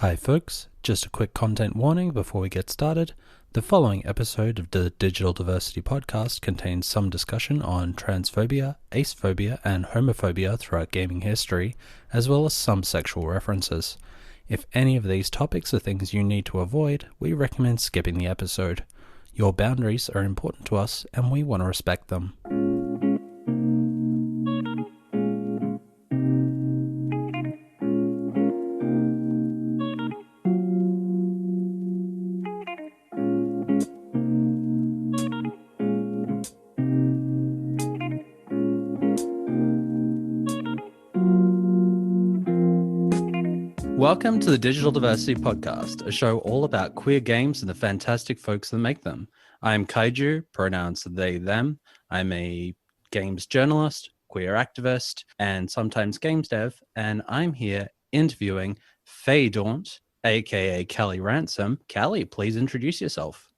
Hi folks, just a quick content warning before we get started. The following episode of the Digital Diversity Podcast contains some discussion on transphobia, acephobia, and homophobia throughout gaming history, as well as some sexual references. If any of these topics are things you need to avoid, we recommend skipping the episode. Your boundaries are important to us, and we want to respect them. Welcome to the Digital Diversity Podcast, a show all about queer games and the fantastic folks that make them. I am Kaiju, pronouns they, them. I'm a games journalist, queer activist, and sometimes games dev, and I'm here interviewing Fae Daunt, aka Callie Ransom. Callie, please introduce yourself.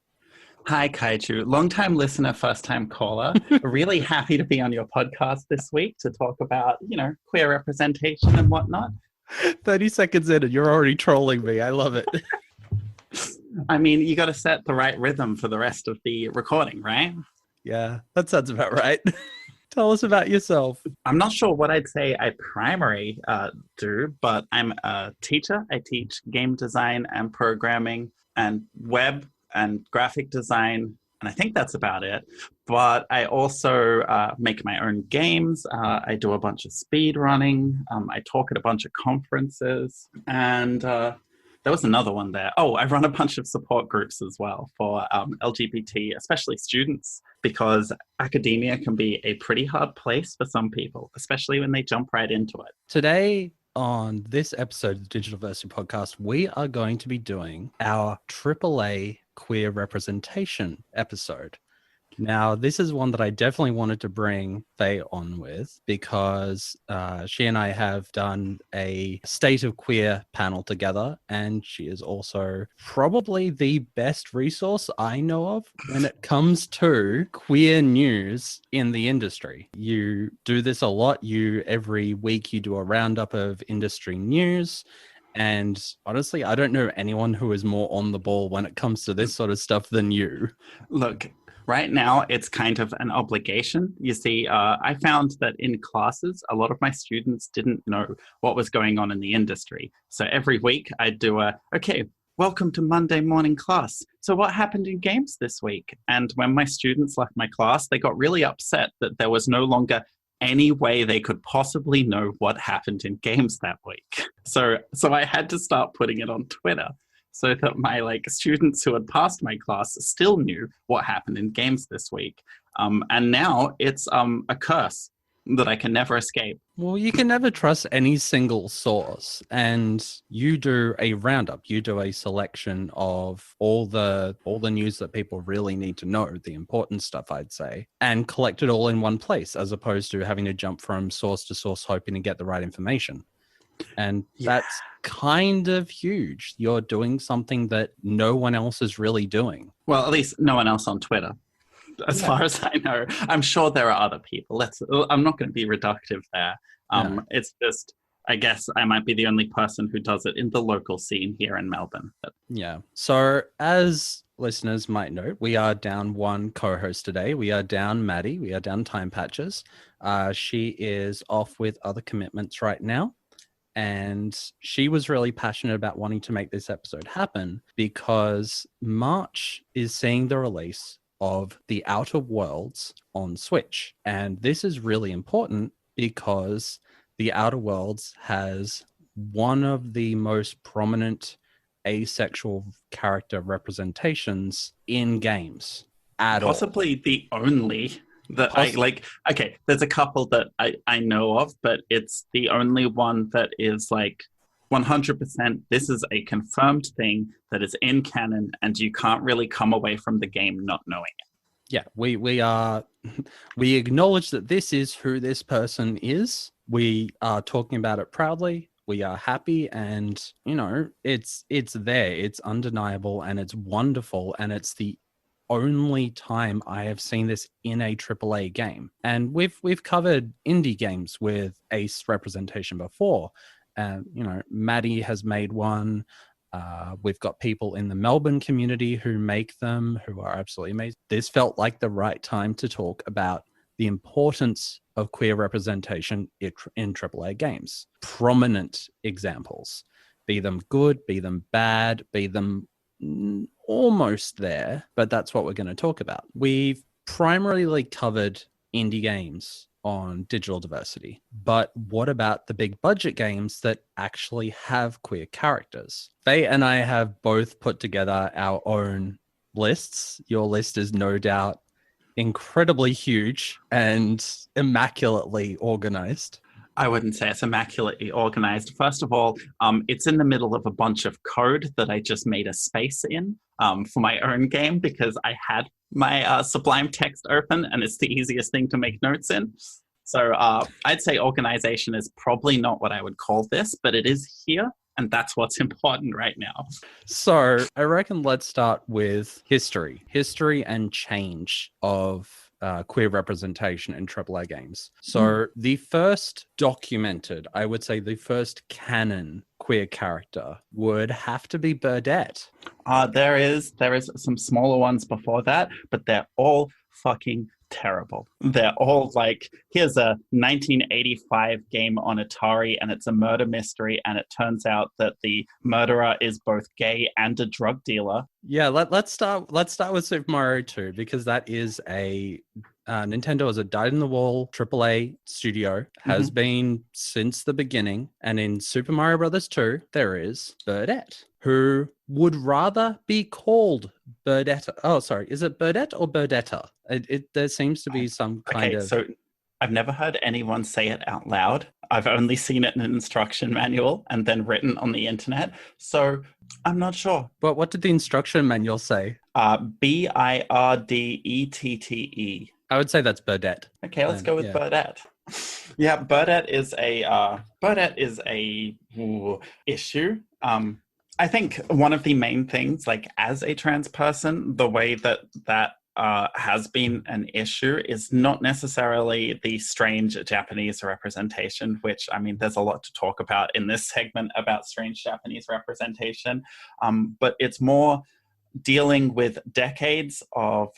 Hi, Kaiju. Long-time listener, first-time caller. Really happy to be on your podcast this week to talk about, queer representation and whatnot. 30 seconds in and you're already trolling me. I love it. I mean, you got to set the right rhythm for the rest of the recording, right? Yeah, that sounds about right. Tell us about yourself. I'm not sure what I'd say I primarily do, but I'm a teacher. I teach game design and programming and web and graphic design, and I think that's about it. But I also make my own games. I do a bunch of speed running. I talk at a bunch of conferences. And there was another one there. Oh, I run a bunch of support groups as well for LGBT, especially students, because academia can be a pretty hard place for some people, especially when they jump right into it. Today, on this episode of the Digital Diversity Podcast, we are going to be doing our AAA queer representation episode. Now, this is one that I definitely wanted to bring Faye on with because she and I have done a State of Queer panel together, and she is also probably the best resource I know of when it comes to queer news in the industry. You do this a lot. Every week you do a roundup of industry news. And honestly, I don't know anyone who is more on the ball when it comes to this sort of stuff than you. Look, right now, it's kind of an obligation. You see, I found that in classes, a lot of my students didn't know what was going on in the industry. So every week I'd do okay, welcome to Monday morning class. So what happened in games this week? And when my students left my class, they got really upset that there was no longer any way they could possibly know what happened in games that week. So I had to start putting it on Twitter so that my students who had passed my class still knew what happened in games this week. And now it's a curse that I can never escape. Well, you can never trust any single source, and you do a roundup. You do a selection of all the news that people really need to know, the important stuff, I'd say, and collect it all in one place, as opposed to having to jump from source to source, hoping to get the right information. And that's kind of huge. You're doing something that no one else is really doing. Well, at least no one else on Twitter. As far as I know, I'm sure there are other people. I'm not going to be reductive there. It's just, I guess I might be the only person who does it in the local scene here in Melbourne. Yeah. So as listeners might know, we are down one co-host today. We are down Maddie. We are down Timepatches. She is off with other commitments right now. And she was really passionate about wanting to make this episode happen because March is seeing the release of The Outer Worlds on Switch. And this is really important because The Outer Worlds has one of the most prominent asexual character representations in games at all. Possibly the only that okay, there's a couple that I know of, but it's the only one that is 100%, this is a confirmed thing that is in canon, and you can't really come away from the game not knowing it. Yeah, we acknowledge that this is who this person is. We are talking about it proudly. We are happy, and it's there. It's undeniable, and it's wonderful, and it's the only time I have seen this in a AAA game. And we've covered indie games with ace representation before. And, Maddie has made one. We've got people in the Melbourne community who make them, who are absolutely amazing. This felt like the right time to talk about the importance of queer representation in AAA games. Prominent examples, be them good, be them bad, be them almost there, but that's what we're going to talk about. We've primarily covered indie games on digital diversity, but what about the big budget games that actually have queer characters? Faye and I have both put together our own lists. Your list is no doubt incredibly huge and immaculately organized. I wouldn't say it's immaculately organized. First of all, it's in the middle of a bunch of code that I just made a space in for my own game because I had my Sublime text open and it's the easiest thing to make notes in. So I'd say organization is probably not what I would call this, but it is here. And that's what's important right now. So I reckon let's start with history and change of queer representation in AAA games. So the first documented, I would say the first canon queer character would have to be Burdette. There is some smaller ones before that, but they're all fucking terrible. They're all like, here's a 1985 game on Atari and it's a murder mystery and it turns out that the murderer is both gay and a drug dealer. Yeah, let's start with Super Mario 2 because that is a Nintendo is a dyed-in-the-wall AAA studio, has been since the beginning. And in Super Mario Brothers 2, there is Burdette, who would rather be called Burdette. Oh, sorry. Is it Burdette or Burdetta? There seems to be some kind of... So I've never heard anyone say it out loud. I've only seen it in an instruction manual and then written on the internet. So I'm not sure. But what did the instruction manual say? Birdette. I would say that's Burdette. Okay, let's go with Burdette. Yeah, Burdette is a issue. I think one of the main things, like as a trans person, the way that has been an issue is not necessarily the strange Japanese representation, which, I mean, there's a lot to talk about in this segment about strange Japanese representation, but it's more dealing with decades of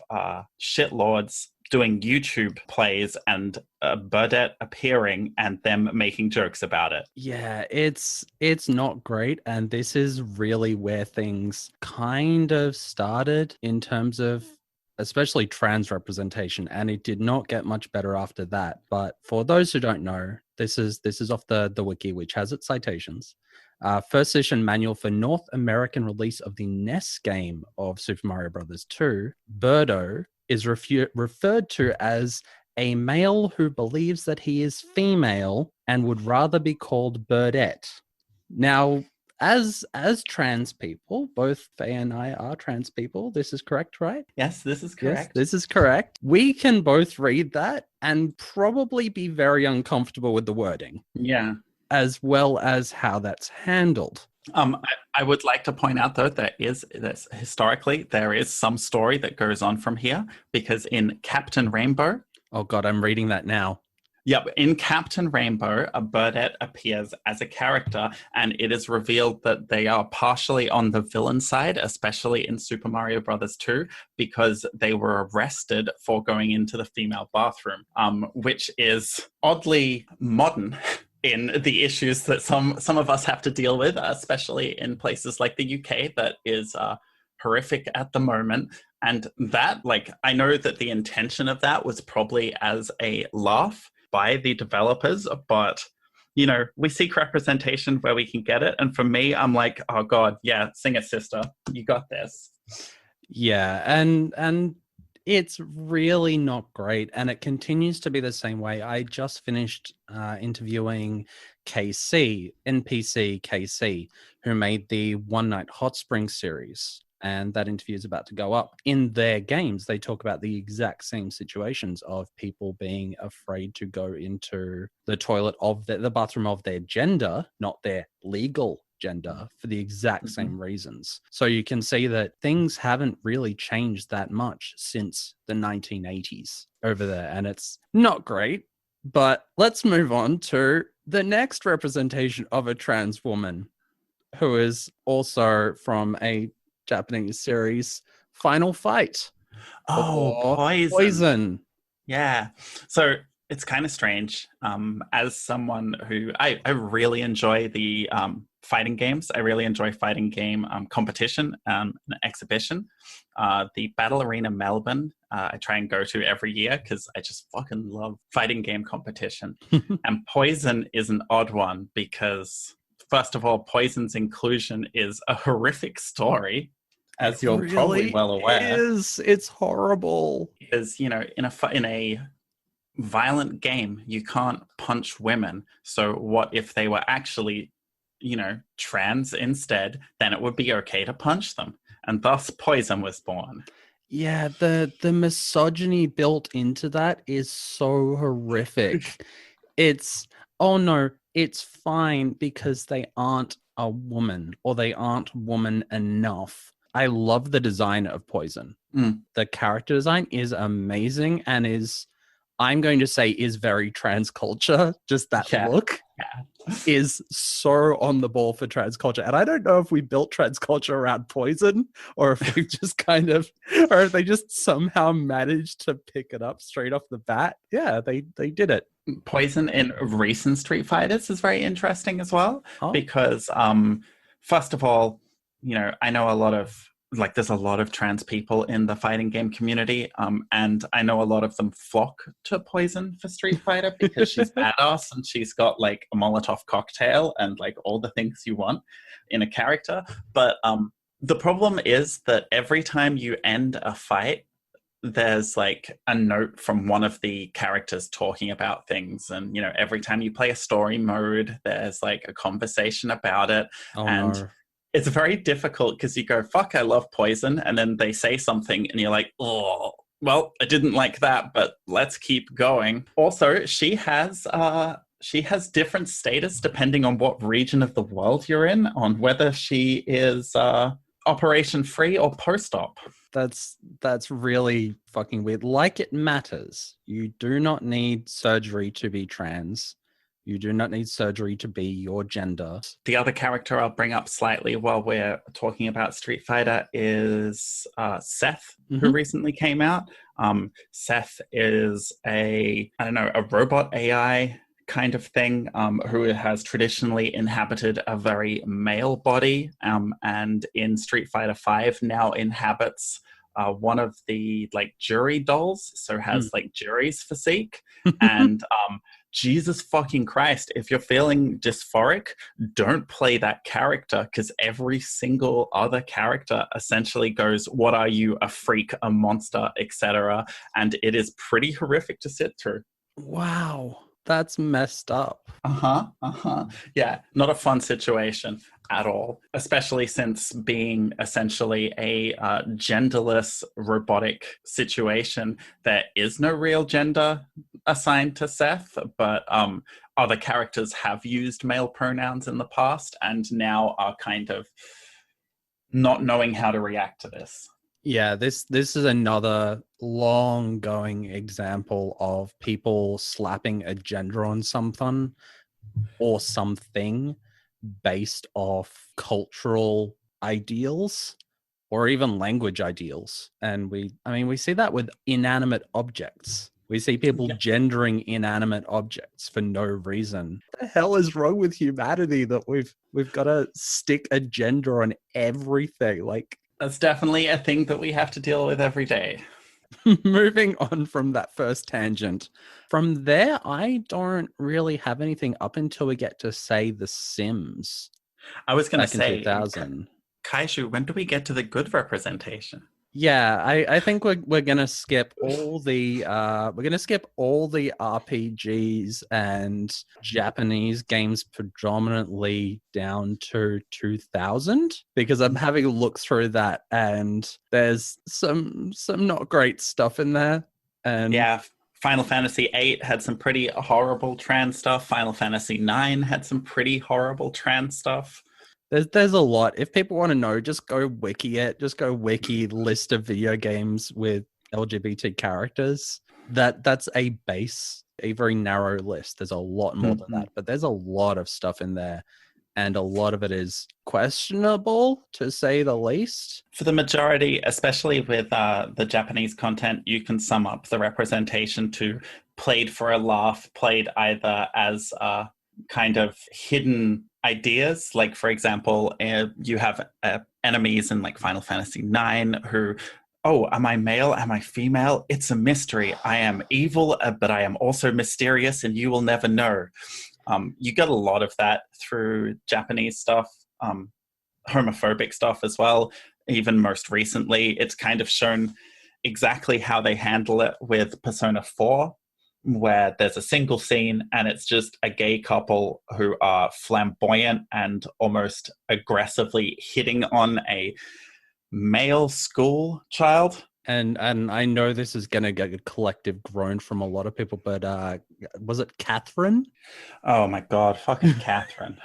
shitlords doing YouTube plays and Burdette appearing and them making jokes about it. Yeah, it's not great. And this is really where things kind of started in terms of especially trans representation. And it did not get much better after that. But for those who don't know, this is off the wiki, which has its citations. First edition manual for North American release of the NES game of Super Mario Bros. 2, Birdo is referred to as a male who believes that he is female and would rather be called Burdette. Now, as trans people, both Faye and I are trans people. This is correct, right? Yes, this is correct. Yes, this is correct. We can both read that and probably be very uncomfortable with the wording. Yeah. As well as how that's handled. I would like to point out, though, that historically there is some story that goes on from here, because in Captain Rainbow... Oh, God, I'm reading that now. Yep, in Captain Rainbow, a Burdette appears as a character, and it is revealed that they are partially on the villain side, especially in Super Mario Bros. 2, because they were arrested for going into the female bathroom, which is oddly modern in the issues that some of us have to deal with, especially in places like the UK, that is horrific at the moment. And that, like, I know that the intention of that was probably as a laugh by the developers, but, you know, we seek representation where we can get it. And for me, I'm like, oh God, yeah, sing it, sister. You got this. Yeah, and it's really not great, and it continues to be the same way. I just finished interviewing KC, NPC KC, who made the One Night Hot Spring series, and that interview is about to go up. In their games, they talk about the exact same situations of people being afraid to go into the toilet of the bathroom of their gender, not their legal gender, for the exact same reasons. So you can see that things haven't really changed that much since the 1980s over there, and it's not great. But let's move on to the next representation of a trans woman, who is also from a Japanese series, Final Fight, Oh, or Poison. Poison. Yeah. So it's kind of strange. As someone who I really enjoy the fighting games, I really enjoy fighting game competition and exhibition. The Battle Arena Melbourne, I try and go to every year because I just fucking love fighting game competition. And Poison is an odd one because, first of all, Poison's inclusion is a horrific story, as you're probably Really well aware. it's horrible. Is, you know, in a violent game, you can't punch women. So what if they were actually, you know, trans instead? Then it would be okay to punch them, and thus Poison was born. Yeah, the misogyny built into that is so horrific. It's, oh no, it's fine because they aren't a woman or they aren't woman enough. I love the design of Poison. The character design is amazing and is, I'm going to say, is very trans culture. Just that Yeah. look is so on the ball for trans culture. And I don't know if we built trans culture around Poison or if we just kind of, or if they just somehow managed to pick it up straight off the bat. Yeah, they did it. Poison in recent Street Fighters is very interesting as well, Oh. because first of all, you know, I know a lot of, like, there's a lot of trans people in the fighting game community, and I know a lot of them flock to Poison for Street Fighter because she's badass and she's got like a Molotov cocktail and like all the things you want in a character. But the problem is that every time you end a fight, there's like a note from one of the characters talking about things, and you know, every time you play a story mode, there's like a conversation about it. Oh, And no. it's very difficult because you go, fuck, I love Poison, and then they say something and you're like, oh, well, I didn't like that, but let's keep going. Also, she has different status depending on what region of the world you're in, on whether she is operation free or post-op. That's really fucking weird. Like it matters. You do not need surgery to be trans. You do not need surgery to be your gender. The other character I'll bring up slightly while we're talking about Street Fighter is Seth, who recently came out. Seth is a robot AI kind of thing, who has traditionally inhabited a very male body, and in Street Fighter V now inhabits one of the like jury dolls, so has like jury's physique. And Jesus fucking Christ, if you're feeling dysphoric, don't play that character, because every single other character essentially goes, what are you, a freak, a monster, etc. And it is pretty horrific to sit through. Wow, that's messed up. Yeah, not a fun situation at all, especially since being essentially a genderless robotic situation, there is no real gender assigned to Seth, but other characters have used male pronouns in the past and now are kind of not knowing how to react to this. Yeah, this is another long going example of people slapping a gender on something or something based off cultural ideals or even language ideals. And we see that with inanimate objects. We see people gendering inanimate objects for no reason. What the hell is wrong with humanity that we've got to stick a gender on everything? Like, that's definitely a thing that we have to deal with every day. Moving on from that first tangent. From there, I don't really have anything up until we get to, say, The Sims. I was going to say, 2000. Kaiju, when do we get to the good representation? Yeah, I think we're gonna skip all the RPGs and Japanese games predominantly down to 2000, because I'm having a look through that and there's some not great stuff in there. And yeah, Final Fantasy VIII had some pretty horrible trans stuff. Final Fantasy IX had some pretty horrible trans stuff. There's a lot. If people want to know, just go wiki it. Just go wiki list of video games with LGBT characters. That's a base a very narrow list. There's a lot more than that, but there's a lot of stuff in there. And a lot of it is questionable, to say the least. For the majority, especially with the Japanese content, you can sum up the representation to played for a laugh, played either as kind of hidden ideas. Like, for example, you have enemies in like Final Fantasy IX who, oh, am I male? Am I female? It's a mystery. I am evil, but I am also mysterious, and you will never know. You get a lot of that through Japanese stuff, homophobic stuff as well. Even most recently, it's kind of shown exactly how they handle it with Persona 4, where there's a single scene and it's just a gay couple who are flamboyant and almost aggressively hitting on a male school child. And I know this is going to get a collective groan from a lot of people, but was it Catherine? Oh my God, fucking Catherine.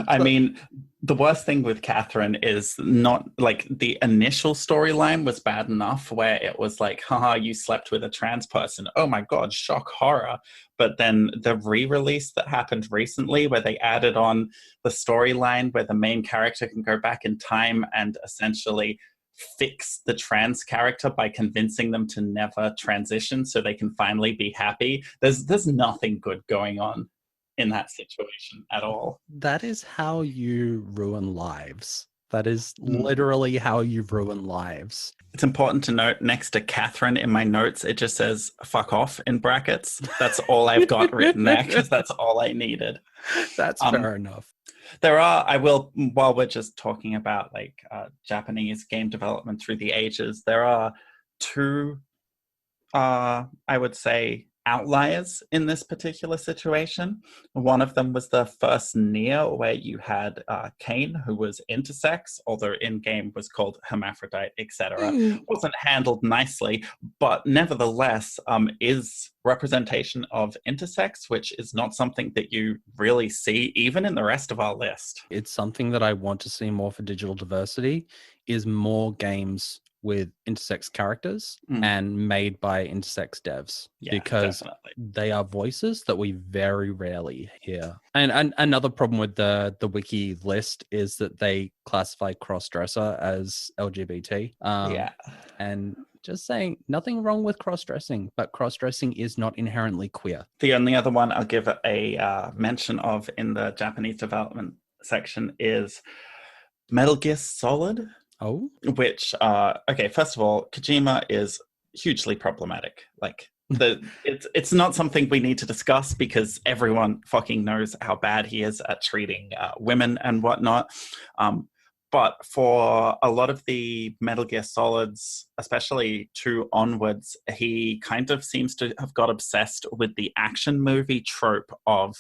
I mean, the worst thing with Catherine is not like the initial storyline was bad enough where it was like, haha, you slept with a trans person. Oh my God, shock, horror. But then the re-release that happened recently where they added on the storyline where the main character can go back in time and essentially fix the trans character by convincing them to never transition so they can finally be happy. There's nothing good going on in that situation at all. That is how you ruin lives. That is literally how you ruin lives. It's important to note, next to Catherine in my notes, it just says fuck off in brackets. That's all I've got written there because that's all I needed. That's fair enough. There are, I will, while we're just talking about like Japanese game development through the ages, there are two, I would say, outliers in this particular situation. One of them was the first Nier, where you had Cain, who was intersex, although in-game was called hermaphrodite, etc. Wasn't handled nicely, but nevertheless is representation of intersex, which is not something that you really see even in the rest of our list. It's something that I want to see more for digital diversity, is more games with intersex characters and made by intersex devs, because definitely. They are voices that we very rarely hear. And another problem with the wiki list is that they classify cross-dresser as LGBT. And just saying, nothing wrong with cross-dressing, but cross-dressing is not inherently queer. The only other one I'll give a mention of in the Japanese development section is Metal Gear Solid. Oh, which okay, first of all, Kojima is hugely problematic. Like it's not something we need to discuss because everyone fucking knows how bad he is at treating women and whatnot. But for a lot of the Metal Gear Solids, especially 2 onwards, he kind of seems to have got obsessed with the action movie trope of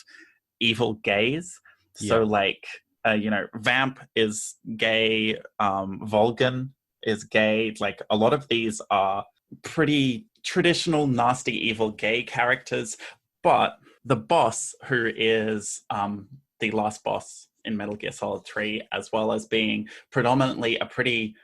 evil gays. So like, Vamp is gay, Volgan is gay. Like, a lot of these are pretty traditional, nasty, evil gay characters. But the boss, who is the last boss in Metal Gear Solid 3, as well as being predominantly a pretty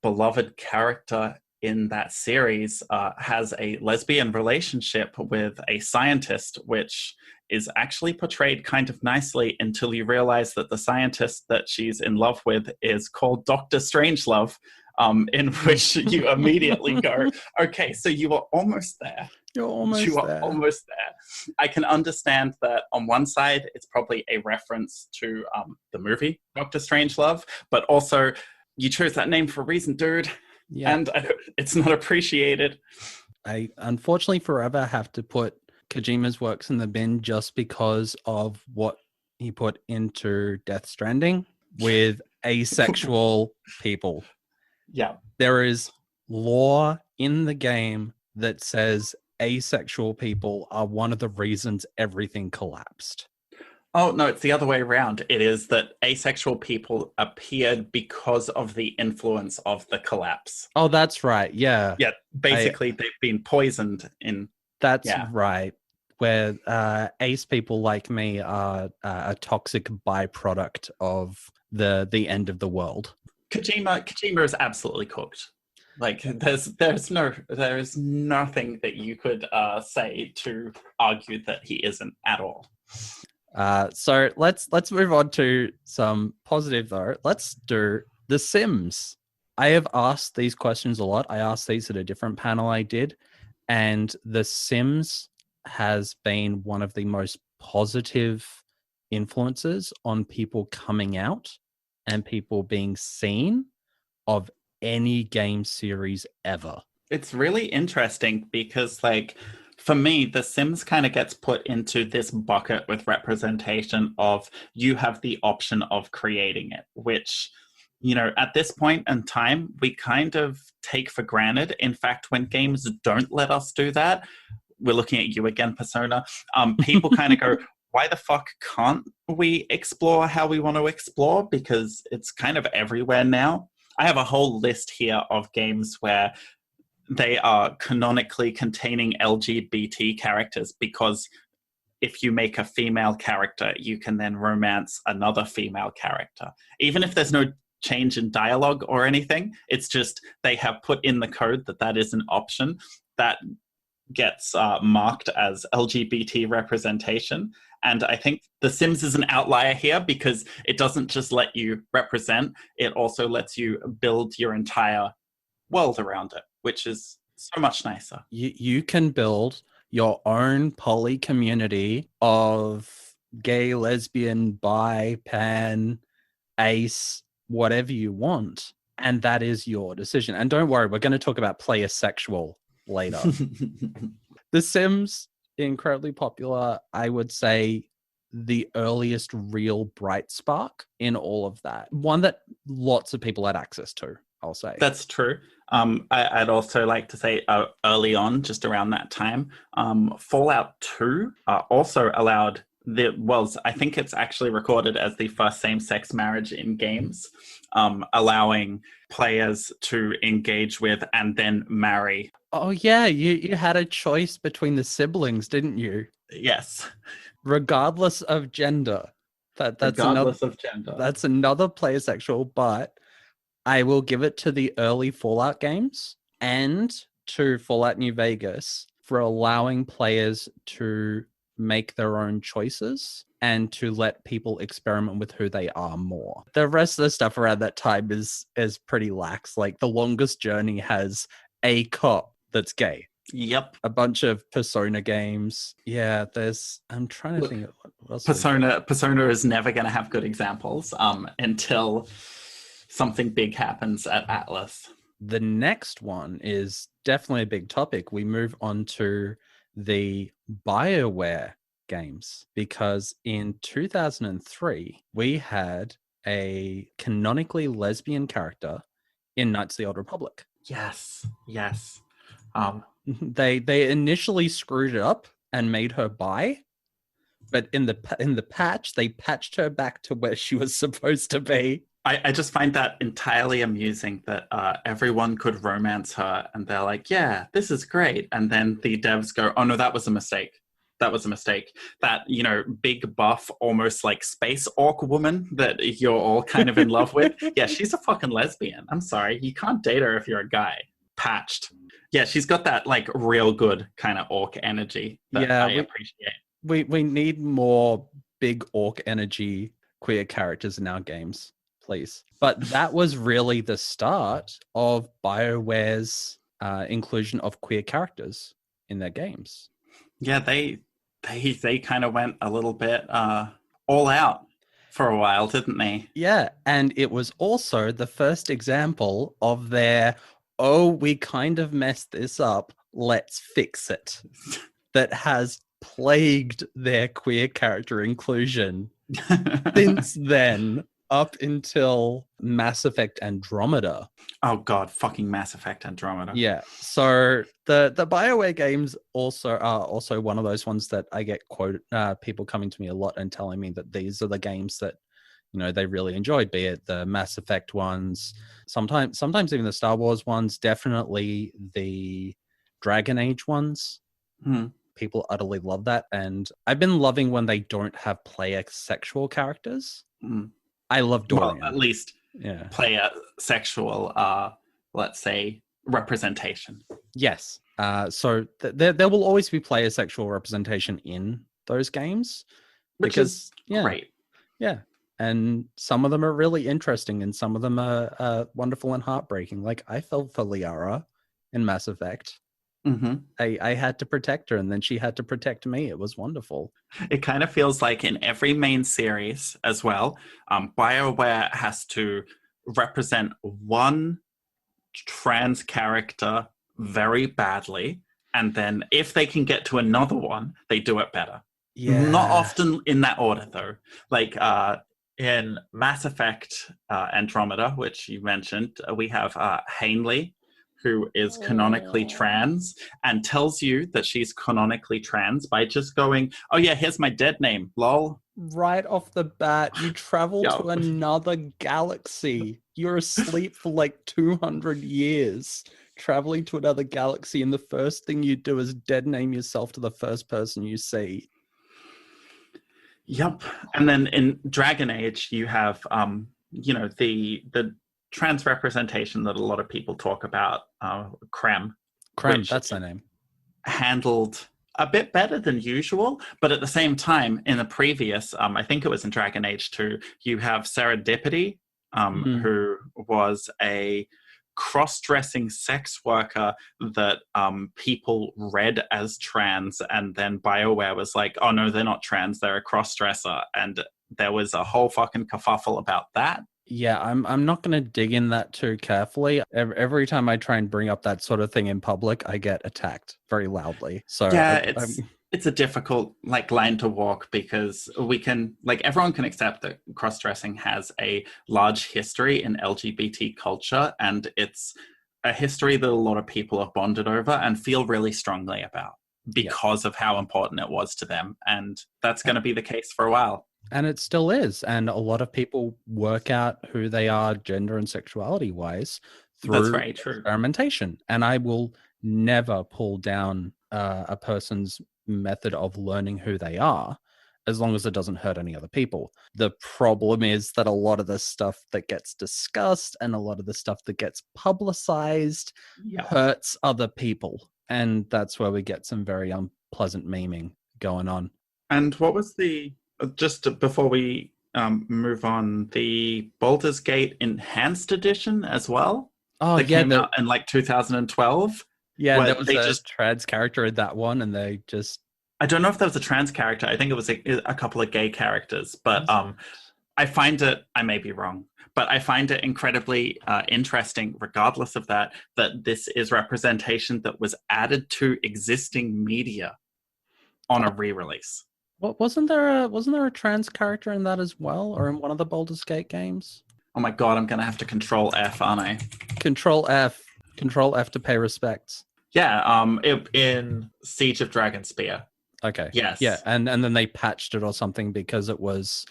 beloved character in that series, has a lesbian relationship with a scientist, which is actually portrayed kind of nicely until you realize that the scientist that she's in love with is called Dr. Strangelove, in which you immediately go, okay, so you are almost there. You are almost there. I can understand that on one side, it's probably a reference to the movie Dr. Strangelove, but also you chose that name for a reason, dude. Yeah. And it's not appreciated. I unfortunately forever have to put Kojima's works in the bin just because of what he put into Death Stranding with asexual people. Yeah. There is lore in the game that says asexual people are one of the reasons everything collapsed. Oh, no, it's the other way around. It is that asexual people appeared because of the influence of the collapse. Oh, that's right. Yeah. Yeah, basically they've been poisoned in... That's right. Where ace people like me are a toxic byproduct of the end of the world. Kojima is absolutely cooked. Like there is nothing that you could say to argue that he isn't at all. So let's move on to some positive though. Let's do The Sims. I have asked these questions a lot. I asked these at a different panel I did, and The Sims has been one of the most positive influences on people coming out and people being seen of any game series ever. It's really interesting because, like, for me, The Sims kind of gets put into this bucket with representation of you have the option of creating it, which, you know, at this point in time, we kind of take for granted. In fact, when games don't let us do that, we're looking at you again, Persona. People kind of go, why the fuck can't we explore how we want to explore? Because it's kind of everywhere now. I have a whole list here of games where they are canonically containing LGBT characters, because if you make a female character, you can then romance another female character. Even if there's no change in dialogue or anything, it's just they have put in the code that that is an option that gets marked as LGBT representation. And I think The Sims is an outlier here because it doesn't just let you represent, it also lets you build your entire world around it, which is so much nicer. You can build your own poly community of gay, lesbian, bi, pan, ace, whatever you want. And that is your decision. And don't worry, we're going to talk about player sexual later. The Sims, incredibly popular. I would say the earliest real bright spark in all of that. One that lots of people had access to, I'll say. That's true. I'd also like to say early on, just around that time, Fallout 2 also allowed I think it's actually recorded as the first same-sex marriage in games, allowing players to engage with and then marry. Oh yeah, you had a choice between the siblings, didn't you? Yes. Regardless of gender. Regardless of gender. That's another player sexual, but I will give it to the early Fallout games and to Fallout New Vegas for allowing players to make their own choices and to let people experiment with who they are more. The rest of the stuff around that time is pretty lax. Like The Longest Journey has a cop that's gay. Yep. A bunch of Persona games. Yeah, I'm trying to think of what else. Persona is never going to have good examples until something big happens at Atlas. The next one is definitely a big topic. We move on to the BioWare games, because in 2003, we had a canonically lesbian character in Knights of the Old Republic. Yes. They initially screwed it up and made her bi, but in the patch, they patched her back to where she was supposed to be. I just find that entirely amusing that everyone could romance her and they're like, yeah, this is great. And then the devs go, oh no, that was a mistake. That, you know, big buff, almost like space orc woman that you're all kind of in love with. Yeah, she's a fucking lesbian. I'm sorry. You can't date her if you're a guy. Patched. Yeah, she's got that like real good kind of orc energy that I appreciate. We need more big orc energy queer characters in our games, please. But that was really the start of BioWare's inclusion of queer characters in their games. Yeah, they kind of went a little bit all out for a while, didn't they? Yeah, and it was also the first example of their, oh, we kind of messed this up, let's fix it, that has plagued their queer character inclusion since then, up until Mass Effect Andromeda. Oh god, fucking Mass Effect Andromeda. Yeah. So the BioWare games are also one of those ones that I get people coming to me a lot and telling me that these are the games that, you know, they really enjoyed, be it the Mass Effect ones, sometimes even the Star Wars ones, definitely the Dragon Age ones. People utterly love that. And I've been loving when they don't have player sexual characters. I love Dorian. Well, at least player sexual, let's say, representation. Yes. So there will always be player sexual representation in those games. Which is great. Yeah. And some of them are really interesting and some of them are wonderful and heartbreaking. Like I felt for Liara in Mass Effect. Mm-hmm. I had to protect her and then she had to protect me. It was wonderful. It kind of feels like in every main series as well, BioWare has to represent one trans character very badly. And then if they can get to another one, they do it better. Yeah. Not often in that order, though. Like in Mass Effect Andromeda, which you mentioned, we have Hanley, who is canonically trans and tells you that she's canonically trans by just going, oh yeah, here's my dead name, lol. Right off the bat, you travel to another galaxy. You're asleep for like 200 years, traveling to another galaxy, and the first thing you do is dead name yourself to the first person you see. Yep. And then in Dragon Age, you have, the trans representation that a lot of people talk about, Krem. Krem, that's her name. Handled a bit better than usual, but at the same time, in the previous, I think it was in Dragon Age 2, you have Serendipity, who was a cross-dressing sex worker that people read as trans, and then BioWare was like, oh no, they're not trans, they're a cross-dresser, and there was a whole fucking kerfuffle about that. Yeah, I'm not going to dig in that too carefully. Every time I try and bring up that sort of thing in public, I get attacked very loudly. So yeah, it's a difficult line to walk, because we can, everyone can accept that cross-dressing has a large history in LGBT culture, and it's a history that a lot of people have bonded over and feel really strongly about because of how important it was to them. And that's going to be the case for a while. And it still is. And a lot of people work out who they are gender and sexuality wise through experimentation. And I will never pull down a person's method of learning who they are, as long as it doesn't hurt any other people. The problem is that a lot of the stuff that gets discussed and a lot of the stuff that gets publicized hurts other people. And that's where we get some very unpleasant memeing going on. And what was just before we move on, the Baldur's Gate Enhanced Edition as well? Oh, that came out in 2012. Yeah, there was a trans character in that one, and they just... I don't know if there was a trans character. I think it was a couple of gay characters, but I find it, I may be wrong, but I find it incredibly interesting, regardless of that this is representation that was added to existing media on a re-release. What wasn't there a trans character in that as well, or in one of the Baldur's Gate games? Oh my god, I'm gonna have to Control F, aren't I? Control F to pay respects. Yeah, in Siege of Dragonspear. Okay. Yes. Yeah, and then they patched it or something because it was,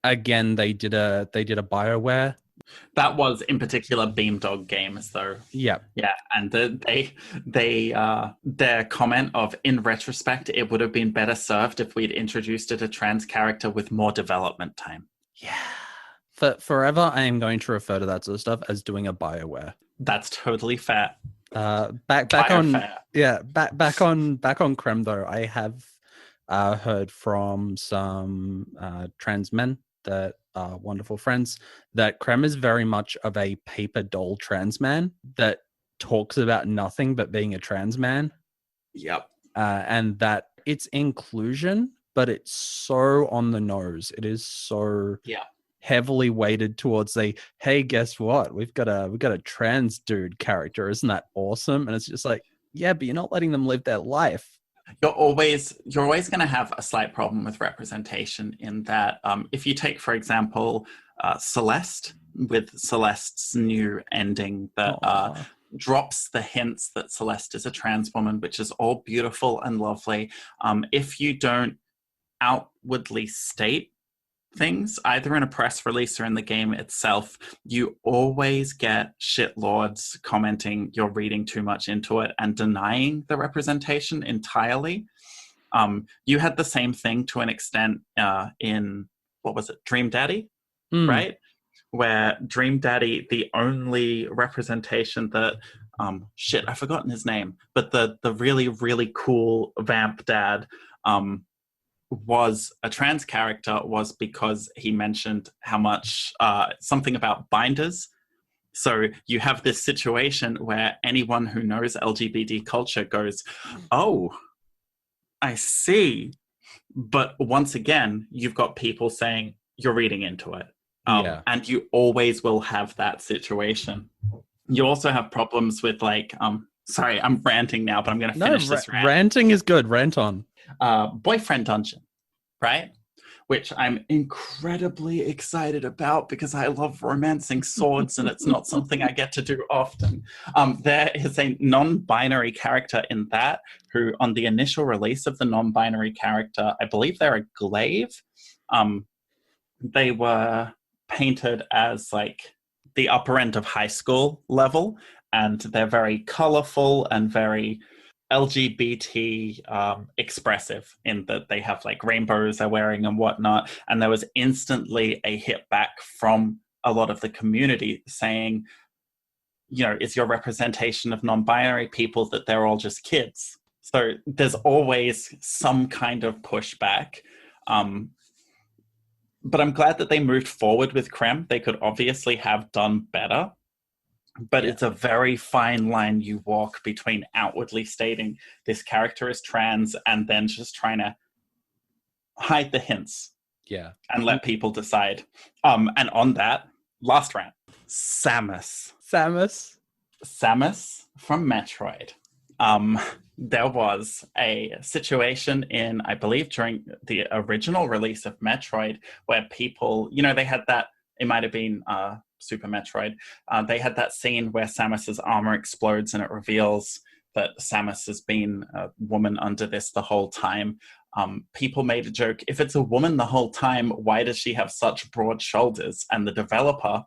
again, they did a BioWare. That was in particular Beamdog Games, though. Yeah. Yeah, and their comment of, in retrospect, it would have been better served if we'd introduced it a trans character with more development time. Yeah. Forever, I am going to refer to that sort of stuff as doing a BioWare. That's totally fair. Back on Krem though, I have heard from some trans men that are wonderful friends that Krem is very much of a paper doll trans man that talks about nothing but being a trans man. Yep. And that it's inclusion, but it's so on the nose. It is so heavily weighted towards hey, guess what? We've got a trans dude character. Isn't that awesome? And it's just like, yeah, but you're not letting them live their life. You're always going to have a slight problem with representation in that if you take, for example, Celeste, with Celeste's new ending that drops the hints that Celeste is a trans woman, which is all beautiful and lovely. If you don't outwardly state things, either in a press release or in the game itself, you always get shitlords commenting you're reading too much into it and denying the representation entirely. You had the same thing to an extent in, what was it, Dream Daddy, right? Where Dream Daddy, the only representation that I've forgotten his name, but the really, really cool vamp dad was a trans character was because he mentioned how much something about binders. So you have this situation where anyone who knows LGBT culture goes, oh, I see. But once again, you've got people saying you're reading into it. And you always will have that situation. You also have problems with like, sorry, I'm ranting now, but I'm going to finish this rant. Ranting is good. Rant on. Boyfriend dungeon, right? Which I'm incredibly excited about because I love romancing swords and it's not something I get to do often. There is a non-binary character in that who, on the initial release of the non-binary character, I believe they're a glaive. They were painted as like the upper end of high school level, and they're very colorful and very LGBT expressive in that they have like rainbows they're wearing and whatnot. And there was instantly a hit back from a lot of the community saying, you know, it's your representation of non-binary people that they're all just kids. So there's always some kind of pushback. But I'm glad that they moved forward with Creme. They could obviously have done better. But it's a very fine line you walk between outwardly stating this character is trans and then just trying to hide the hints. Yeah. And let people decide. And on that, last rant. Samus from Metroid. There was a situation in, I believe, during the original release of Metroid where people, you know, they had that, it might have been Super Metroid, they had that scene where Samus's armor explodes and it reveals that Samus has been a woman under this the whole time. People made a joke, if it's a woman the whole time, why does she have such broad shoulders? And the developer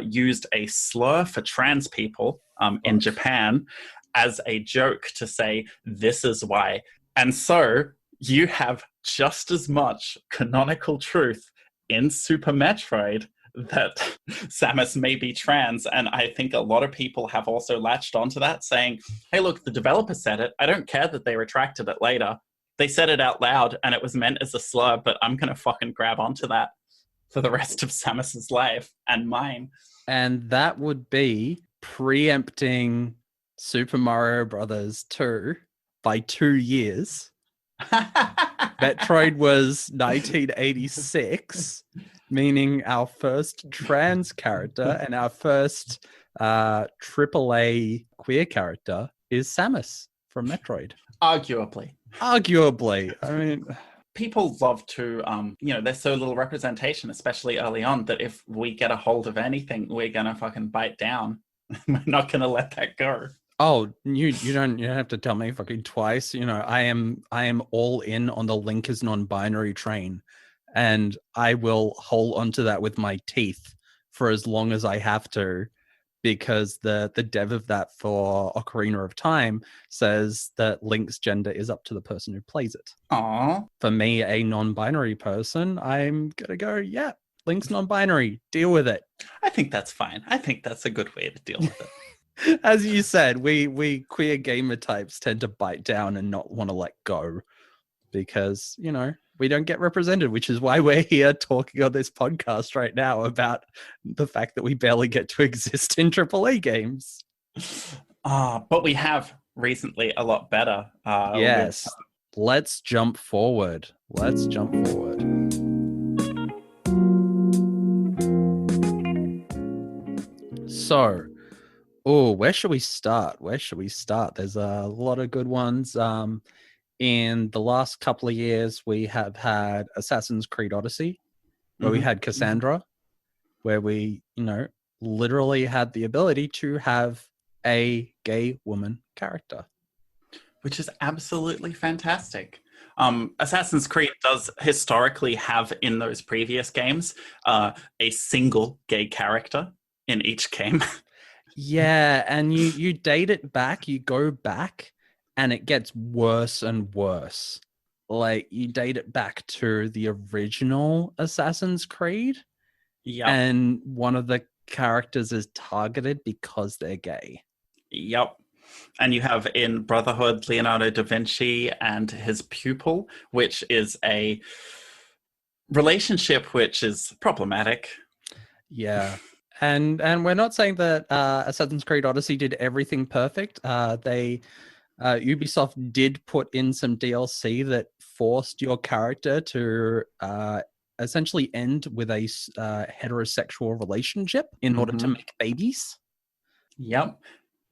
used a slur for trans people in Japan as a joke to say, this is why. And so you have just as much canonical truth in Super Metroid that Samus may be trans. And I think a lot of people have also latched onto that saying, hey, look, the developer said it. I don't care that they retracted it later. They said it out loud and it was meant as a slur, but I'm going to fucking grab onto that for the rest of Samus's life and mine. And that would be preempting Super Mario Brothers 2 by 2 years. Metroid was 1986, meaning our first trans character and our first AAA queer character is Samus from Metroid. Arguably. I mean, people love to, you know, there's so little representation, especially early on, that if we get a hold of anything, we're going to fucking bite down. We're not going to let that go. Oh, you don't have to tell me fucking twice. You know, I am all in on the Link is non-binary train, and I will hold onto that with my teeth for as long as I have to, because the dev of that for Ocarina of Time says that Link's gender is up to the person who plays it. Aww. For me, a non-binary person, I'm gonna go, yeah, Link's non-binary. Deal with it. I think that's fine. I think that's a good way to deal with it. As you said, we queer gamer types tend to bite down and not want to let go because, you know, we don't get represented, which is why we're here talking on this podcast right now about the fact that we barely get to exist in AAA games. But we have recently a lot better. Yes. Let's jump forward. So, where should we start? There's a lot of good ones. In the last couple of years, we have had Assassin's Creed Odyssey, where we had Cassandra, where we, you know, literally had the ability to have a gay woman character. Which is absolutely fantastic. Assassin's Creed does historically have in those previous games a single gay character in each game. Yeah, and you date it back, you go back, and it gets worse and worse. Like, you date it back to the original Assassin's Creed, yeah, and one of the characters is targeted because they're gay. Yep. And you have in Brotherhood Leonardo da Vinci and his pupil, which is a relationship which is problematic. Yeah. And we're not saying that Assassin's Creed Odyssey did everything perfect. Ubisoft did put in some DLC that forced your character to essentially end with a heterosexual relationship in order to make babies. Yep.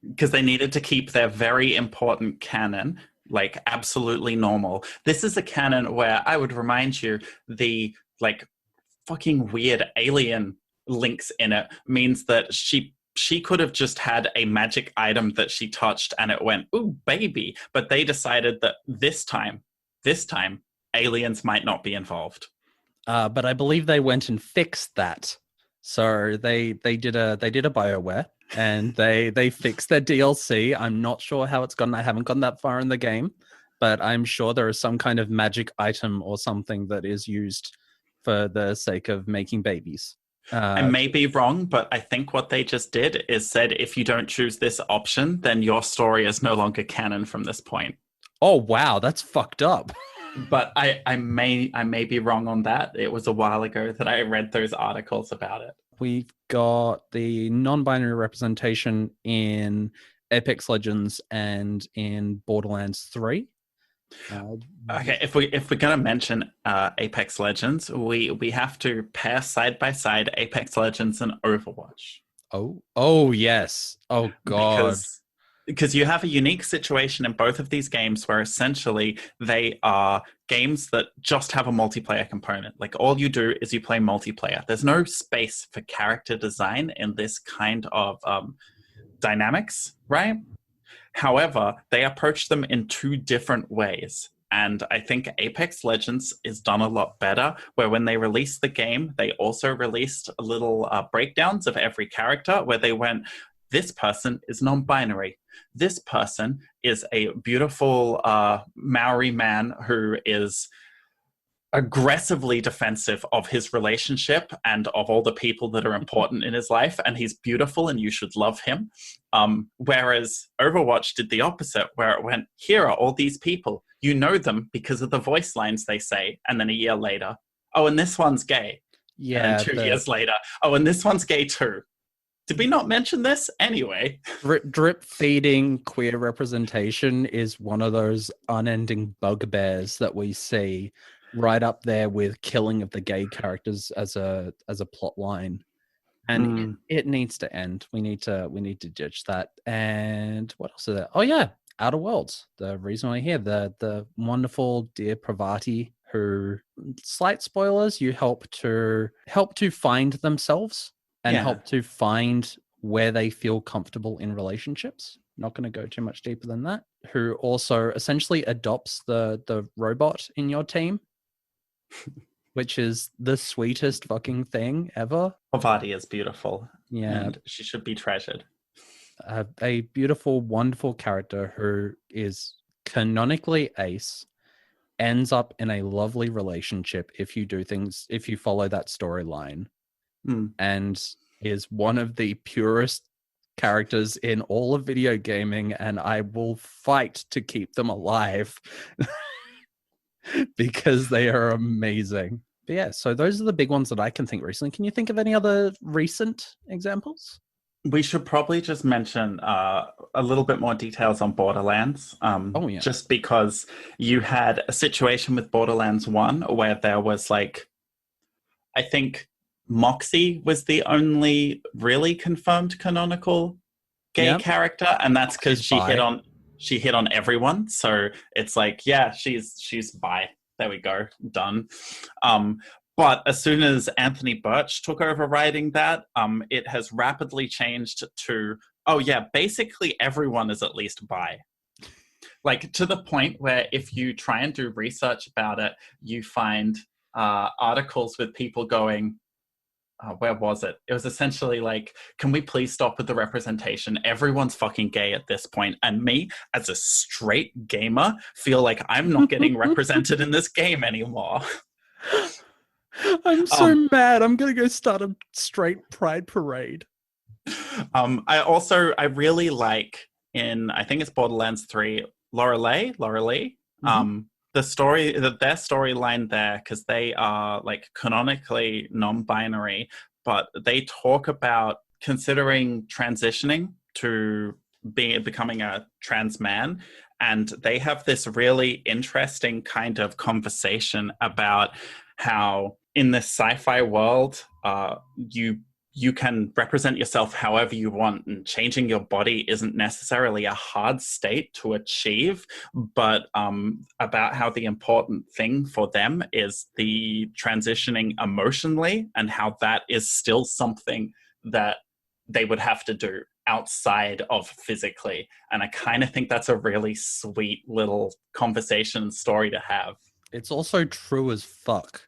Because they needed to keep their very important canon like absolutely normal. This is a canon where I would remind you the like fucking weird alien links in it means that she could have just had a magic item that she touched and it went, ooh, baby. But they decided that this time, aliens might not be involved. But I believe they went and fixed that. So they did a BioWare and they fixed their DLC. I'm not sure how it's gone. I haven't gone that far in the game, but I'm sure there is some kind of magic item or something that is used for the sake of making babies. I may be wrong, but I think what they just did is said, if you don't choose this option, then your story is no longer canon from this point. Oh, wow. That's fucked up. But I may be wrong on that. It was a while ago that I read those articles about it. We've got the non-binary representation in Apex Legends and in Borderlands 3. Okay, if we're gonna mention Apex Legends, we have to pair side by side Apex Legends and Overwatch. Oh yes. Oh god. Because you have a unique situation in both of these games where essentially they are games that just have a multiplayer component. Like all you do is you play multiplayer. There's no space for character design in this kind of dynamics, right? However, they approach them in two different ways. And I think Apex Legends is done a lot better, where when they released the game, they also released little breakdowns of every character where they went, this person is non-binary. This person is a beautiful Maori man who is aggressively defensive of his relationship and of all the people that are important in his life, and he's beautiful and you should love him. Whereas Overwatch did the opposite, where it went, here are all these people. You know them because of the voice lines they say, and then a year later, oh, and this one's gay. Yeah. And then 2 years later, oh, and this one's gay too. Did we not mention this? Anyway. Drip feeding queer representation is one of those unending bugbears that we see right up there with killing of the gay characters as a plot line. And it needs to end. We need to ditch that. And what else is there? Oh yeah, Outer Worlds. The reason we're here, the wonderful dear Pravati, who, slight spoilers, you help to find themselves and help to find where they feel comfortable in relationships. Not going to go too much deeper than that. Who also essentially adopts the robot in your team, which is the sweetest fucking thing ever. Pravati is beautiful. Yeah. And she should be treasured. A beautiful, wonderful character who is canonically ace, ends up in a lovely relationship if you follow that storyline. And is one of the purest characters in all of video gaming, and I will fight to keep them alive because they are amazing. But yeah, so those are the big ones that I can think recently. Can you think of any other recent examples? We should probably just mention a little bit more details on Borderlands. Just because you had a situation with Borderlands 1 where there was like, I think Moxie was the only really confirmed canonical gay character, and that's because she hit on everyone. So it's like, yeah, she's bi. There we go, done. But as soon as Anthony Birch took over writing that, it has rapidly changed to, oh yeah, basically everyone is at least bi. Like to the point where if you try and do research about it, you find articles with people going, where was it? It was essentially like, can we please stop with the representation? Everyone's fucking gay at this point. And me, as a straight gamer, feel like I'm not getting represented in this game anymore. I'm so mad. I'm going to go start a straight pride parade. I really like in, I think it's Borderlands 3, Lorelei. Mhm. The story, their storyline there, because they are like canonically non-binary, but they talk about considering transitioning to becoming a trans man. And they have this really interesting kind of conversation about how in this sci-fi world, you can represent yourself however you want, and changing your body isn't necessarily a hard state to achieve, but about how the important thing for them is the transitioning emotionally, and how that is still something that they would have to do outside of physically. And I kind of think that's a really sweet little conversation and story to have. It's also true as fuck.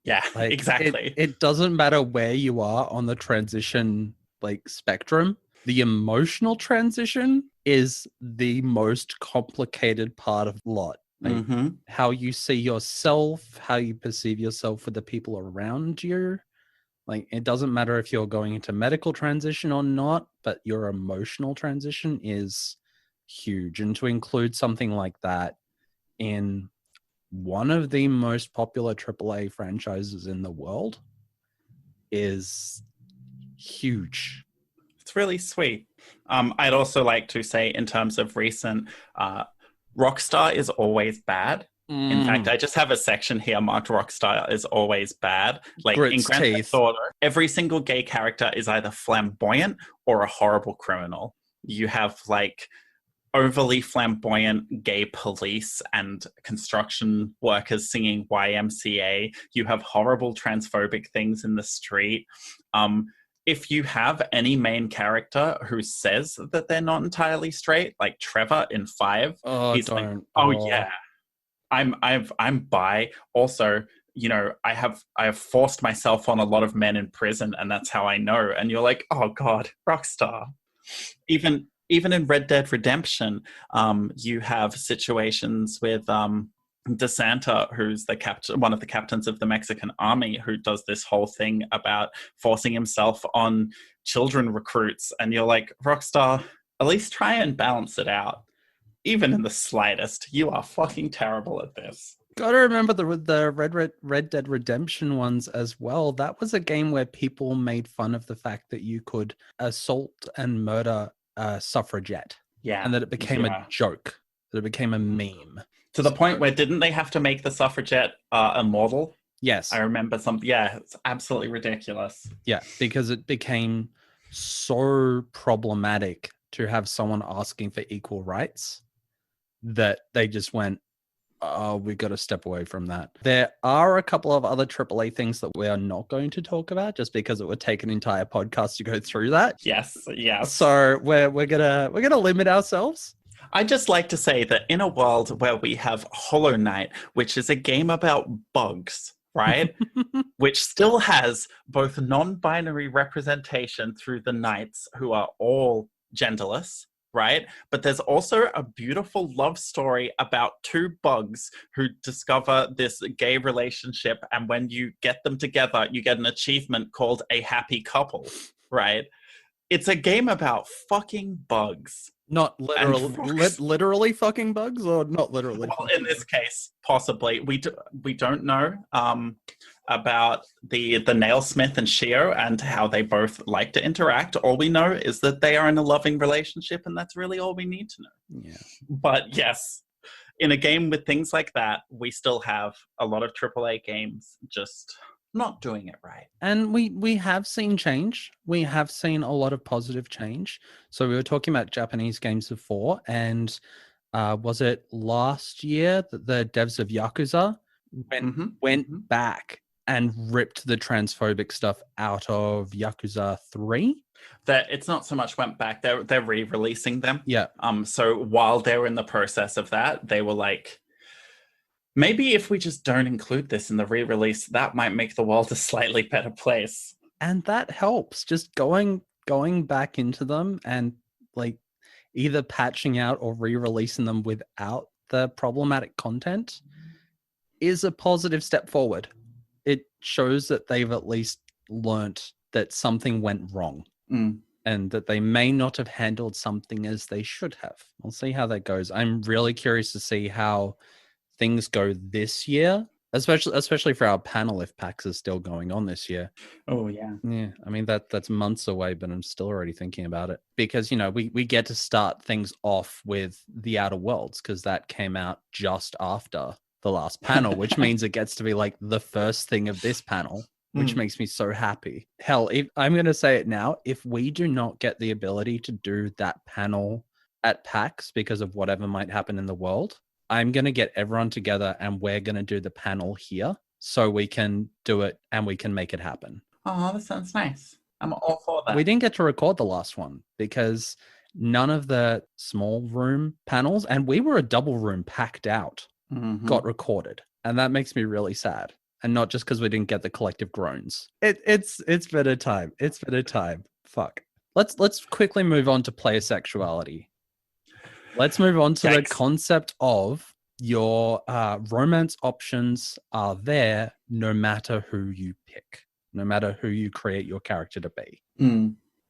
Yeah, Like exactly. it doesn't matter where you are on the transition like spectrum. The emotional transition is the most complicated part of the lot. Like how you see yourself, how you perceive yourself with the people around you. Like it doesn't matter if you're going into medical transition or not, but your emotional transition is huge. And to include something like that in one of the most popular AAA franchises in the world is huge. It's really sweet. I'd also like to say, in terms of recent, Rockstar is always bad. In fact, I just have a section here marked Rockstar is always bad. Like in Grits Grand Theft teeth. Auto, every single gay character is either flamboyant or a horrible criminal. You have like overly flamboyant gay police and construction workers singing YMCA. You have horrible transphobic things in the street. If you have any main character who says that they're not entirely straight, like Trevor in 5, he's like, "Oh yeah, I'm bi." Also, you know, I have forced myself on a lot of men in prison, and that's how I know. And you're like, "Oh God, Rockstar." Even in Red Dead Redemption, you have situations with DeSanta, who's one of the captains of the Mexican army, who does this whole thing about forcing himself on children recruits. And you're like, Rockstar, at least try and balance it out. Even in the slightest, you are fucking terrible at this. Gotta remember the Red Dead Redemption ones as well. That was a game where people made fun of the fact that you could assault and murder a suffragette. Yeah. And that it became a joke. That it became a meme. To the point where didn't they have to make the suffragette immortal? Yes. I remember something. Yeah, it's absolutely ridiculous. Yeah, because it became so problematic to have someone asking for equal rights that they just went, oh, we've got to step away from that. There are a couple of other AAA things that we are not going to talk about just because it would take an entire podcast to go through that. Yes. So we're gonna limit ourselves. I'd just like to say that in a world where we have Hollow Knight, which is a game about bugs, right? Which still has both non-binary representation through the knights, who are all genderless, right? But there's also a beautiful love story about two bugs who discover this gay relationship, and when you get them together, you get an achievement called a happy couple, right? It's a game about fucking bugs. Not literally fucking bugs, or not literally? Well, in this case, possibly. We don't know about the Nailsmith and Shio and how they both like to interact. All we know is that they are in a loving relationship, and that's really all we need to know. Yeah. But yes, in a game with things like that, we still have a lot of AAA games just not doing it right. And we have seen change. We have seen a lot of positive change. So we were talking about Japanese games before, and was it last year that the devs of Yakuza went back and ripped the transphobic stuff out of Yakuza 3? That it's not so much went back, they're re-releasing them. Yeah. So while they were in the process of that, they were like, maybe if we just don't include this in the re-release, that might make the world a slightly better place. And that helps. Just going back into them and like either patching out or re-releasing them without the problematic content is a positive step forward. It shows that they've at least learnt that something went wrong. Mm. and that they may not have handled something as they should have. We'll see how that goes. I'm really curious to see how things go this year, especially for our panel if PAX is still going on this year. Oh yeah. Yeah, I mean that's months away, but I'm still already thinking about it because we get to start things off with The Outer Worlds because that came out just after the last panel, which means it gets to be like the first thing of this panel, which makes me so happy. Hell, if I'm going to say it now, if we do not get the ability to do that panel at PAX because of whatever might happen in the world, I'm going to get everyone together and we're going to do the panel here so we can do it and we can make it happen. Oh, that sounds nice. I'm all for that. We didn't get to record the last one because none of the small room panels, and we were a double room packed out, got recorded. And that makes me really sad. And not just because we didn't get the collective groans. It's been a time. It's been a time. Fuck. Let's quickly move on to player sexuality. Let's move on to the concept of your romance options are there no matter who you pick, no matter who you create your character to be.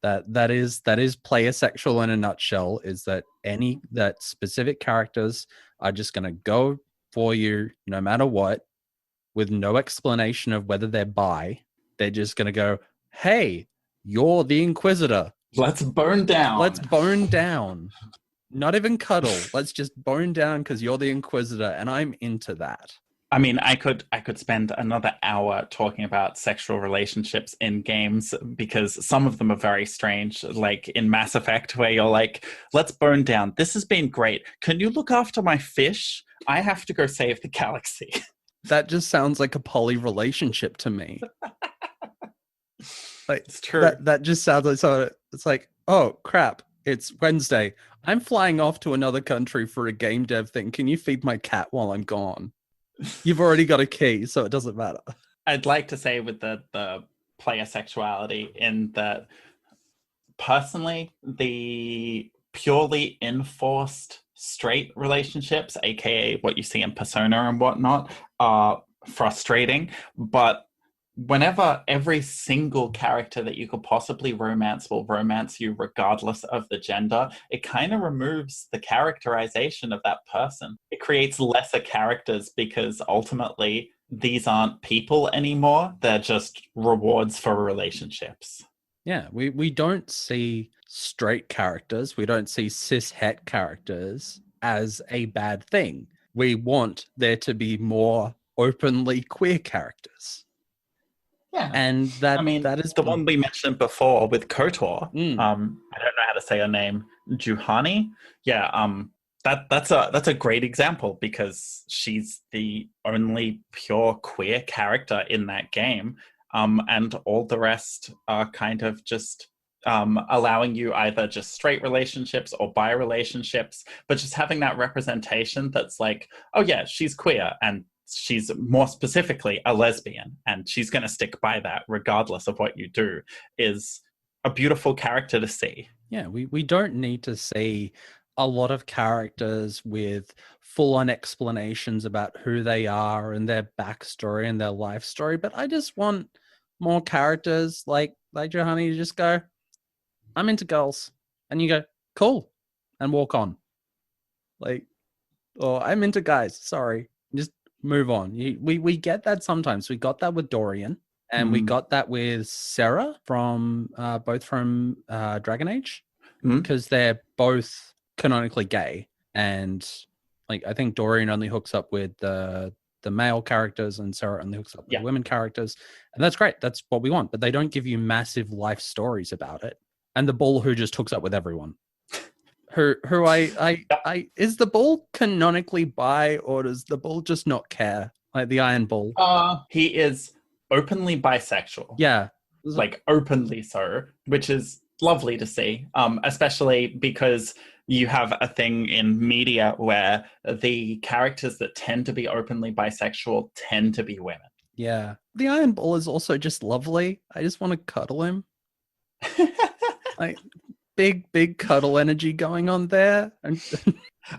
That is player sexual in a nutshell, is that that specific characters are just going to go for you no matter what, with no explanation of whether they're bi. They're just going to go, hey, you're the Inquisitor. Let's burn down. Let's bone down. Not even cuddle. Let's just bone down because you're the Inquisitor, and I'm into that. I mean, I could spend another hour talking about sexual relationships in games because some of them are very strange, like in Mass Effect, where you're like, let's burn down. This has been great. Can you look after my fish? I have to go save the galaxy. That just sounds like a poly relationship to me. Like, it's true. That just sounds like so. It's like, oh crap, it's Wednesday. I'm flying off to another country for a game dev thing. Can you feed my cat while I'm gone? You've already got a key, so it doesn't matter. I'd like to say with the player sexuality in that, personally, the purely enforced straight relationships, aka what you see in Persona and whatnot, are frustrating. But whenever every single character that you could possibly romance will romance you regardless of the gender, it kind of removes the characterization of that person. It creates lesser characters because ultimately these aren't people anymore. They're just rewards for relationships. Yeah, we don't see straight characters, we don't see cis-het characters as a bad thing. We want there to be more openly queer characters. Yeah, and that is the one we mentioned before with KOTOR. I don't know how to say her name, Juhani. Yeah, that's a great example because she's the only pure queer character in that game, and all the rest are kind of just allowing you either just straight relationships or bi relationships, but just having that representation that's like, oh yeah, she's queer and she's more specifically a lesbian and she's going to stick by that regardless of what you do, is a beautiful character to see. Yeah, we don't need to see a lot of characters with full-on explanations about who they are and their backstory and their life story, but I just want more characters like Johanny. You just go, I'm into girls, and you go, cool, and walk on. Like, or I'm into guys, sorry, just move on. We get that sometimes. We got that with Dorian, and we got that with Sarah from both from Dragon Age, because they're both canonically gay, and like I think Dorian only hooks up with the male characters and Sarah only hooks up with the women characters, and that's great. That's what we want, but they don't give you massive life stories about it. And the bull who just hooks up with everyone. Who I is the bull canonically bi, or does the bull just not care? Like the Iron Bull. He is openly bisexual. Yeah. Like openly so, which is lovely to see. Especially because you have a thing in media where the characters that tend to be openly bisexual tend to be women. Yeah. The Iron Bull is also just lovely. I just want to cuddle him. Like, big cuddle energy going on there. And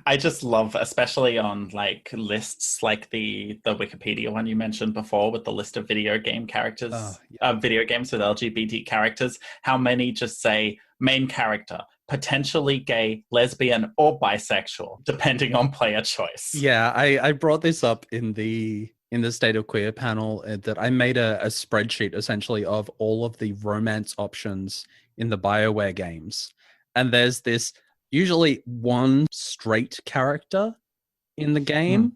I just love, especially on like lists like the Wikipedia one you mentioned before with the list of video game characters, video games with LGBT characters, how many just say main character, potentially gay, lesbian, or bisexual, depending on player choice. Yeah, I brought this up in the State of Queer panel that I made a spreadsheet essentially of all of the romance options in the BioWare games. And there's this usually one straight character in the game,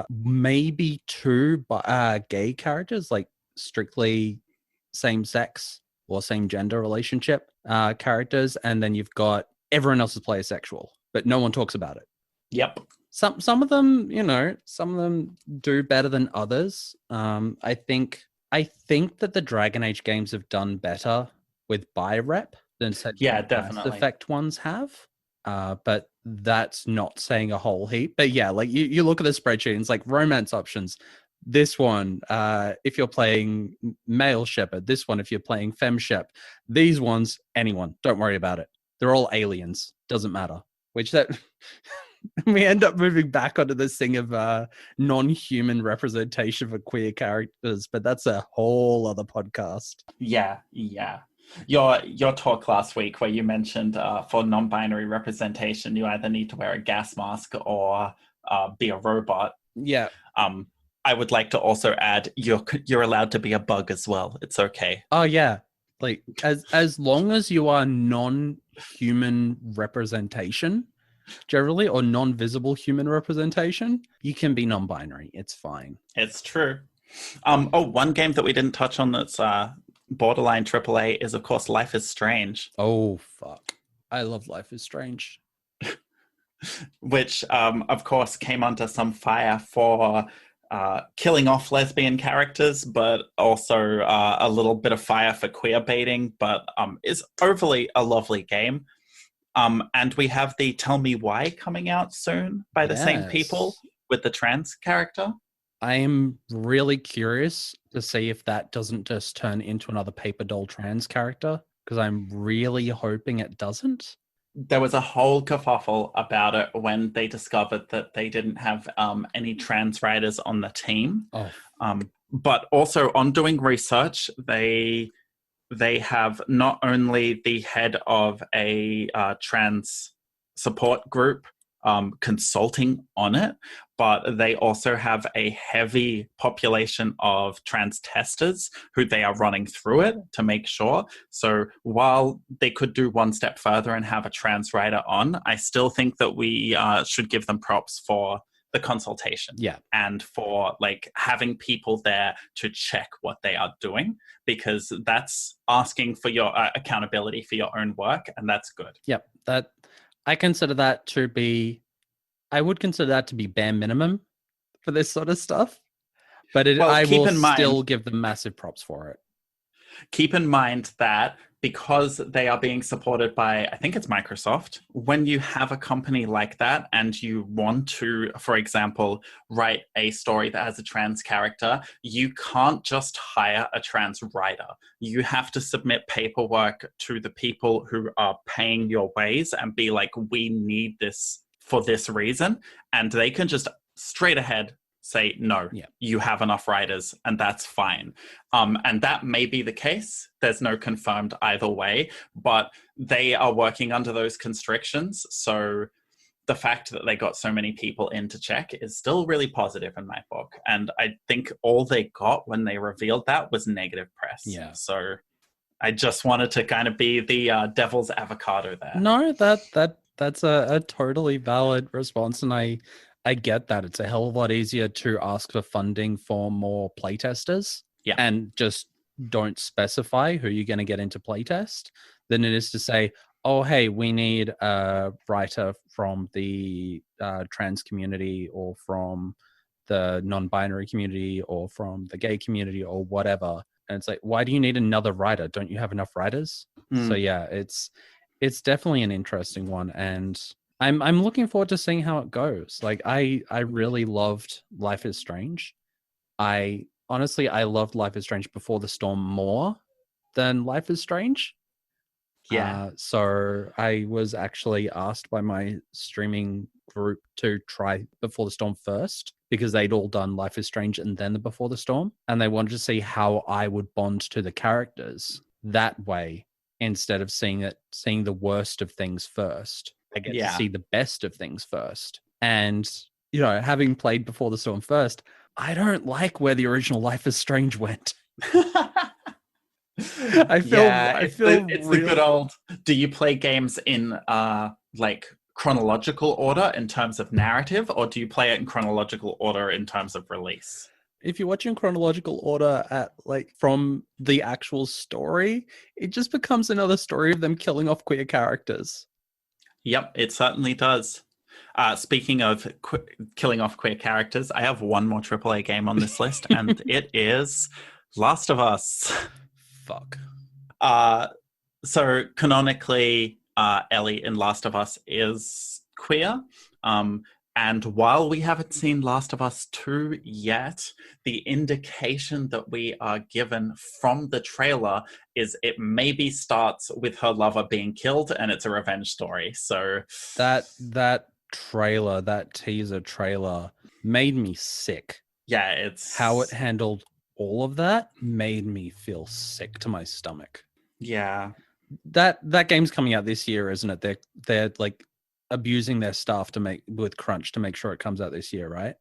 maybe two gay characters, like strictly same sex or same gender relationship characters, and then you've got everyone else is player sexual, but no one talks about it. Yep. Some of them, some of them do better than others. I think that the Dragon Age games have done better with bi-rep than said Mass Effect ones have. But that's not saying a whole heap. But yeah, like you look at the spreadsheet and it's like romance options. This one, if you're playing male shepherd, this one, if you're playing femme shep, these ones, anyone, don't worry about it. They're all aliens. Doesn't matter. Which that we end up moving back onto this thing of non-human representation for queer characters, but that's a whole other podcast. Yeah. Your talk last week where you mentioned for non-binary representation, you either need to wear a gas mask or be a robot. Yeah. I would like to also add you're allowed to be a bug as well. It's okay. Oh yeah. Like as long as you are non-human representation, generally, or non-visible human representation, you can be non-binary. It's fine. It's true. One game that we didn't touch on that's borderline AAA is, of course, Life is Strange. Oh, fuck. I love Life is Strange. Which, of course, came under some fire for killing off lesbian characters, but also a little bit of fire for queer baiting, but is overly a lovely game. And we have the Tell Me Why coming out soon by the same people with the trans character. I am really curious to see if that doesn't just turn into another paper doll trans character, because I'm really hoping it doesn't. There was a whole kerfuffle about it when they discovered that they didn't have any trans writers on the team. But also on doing research, they have not only the head of a trans support group consulting on it, but they also have a heavy population of trans testers who they are running through it to make sure. So while they could do one step further and have a trans writer on, I still think that we should give them props for the consultation, and for like having people there to check what they are doing, because that's asking for your accountability for your own work, and that's good. Yep, that I consider that to be, I would consider that to be bare minimum for this sort of stuff, but I will still give them massive props for it. Keep in mind that because they are being supported by, I think it's Microsoft, when you have a company like that and you want to, for example, write a story that has a trans character, you can't just hire a trans writer. You have to submit paperwork to the people who are paying your ways and be like, we need this for this reason. And they can just straight ahead say, no, you have enough writers, and that's fine. And that may be the case. There's no confirmed either way, but they are working under those constrictions. So the fact that they got so many people in to check is still really positive in my book. And I think all they got when they revealed that was negative press. Yeah. So I just wanted to kind of be the devil's avocado there. No, that's a totally valid response, and I get that. It's a hell of a lot easier to ask for funding for more playtesters and just don't specify who you're going to get into playtest than it is to say, oh, hey, we need a writer from the trans community or from the non-binary community or from the gay community or whatever. And it's like, why do you need another writer? Don't you have enough writers? So yeah, it's definitely an interesting one. And I'm looking forward to seeing how it goes. Like I really loved Life is Strange. I loved Life is Strange Before the Storm more than Life is Strange. Yeah. So I was actually asked by my streaming group to try Before the Storm first because they'd all done Life is Strange and then the Before the Storm. And they wanted to see how I would bond to the characters that way instead of seeing the worst of things first. I get to see the best of things first. And, having played Before the Storm first, I don't like where the original Life is Strange went. I feel it's the good old. Do you play games in like chronological order in terms of narrative, or do you play it in chronological order in terms of release? If you're watching chronological order at from the actual story, it just becomes another story of them killing off queer characters. Yep, it certainly does. Speaking of killing off queer characters, I have one more AAA game on this list, and it is Last of Us. Fuck. So canonically, Ellie in Last of Us is queer. And while we haven't seen Last of Us 2 yet, the indication that we are given from the trailer is it maybe starts with her lover being killed and it's a revenge story. So that trailer, that teaser trailer made me sick. Yeah, it's how it handled all of that made me feel sick to my stomach. Yeah. That game's coming out this year, isn't it? They're like abusing their staff with crunch to make sure it comes out this year, right?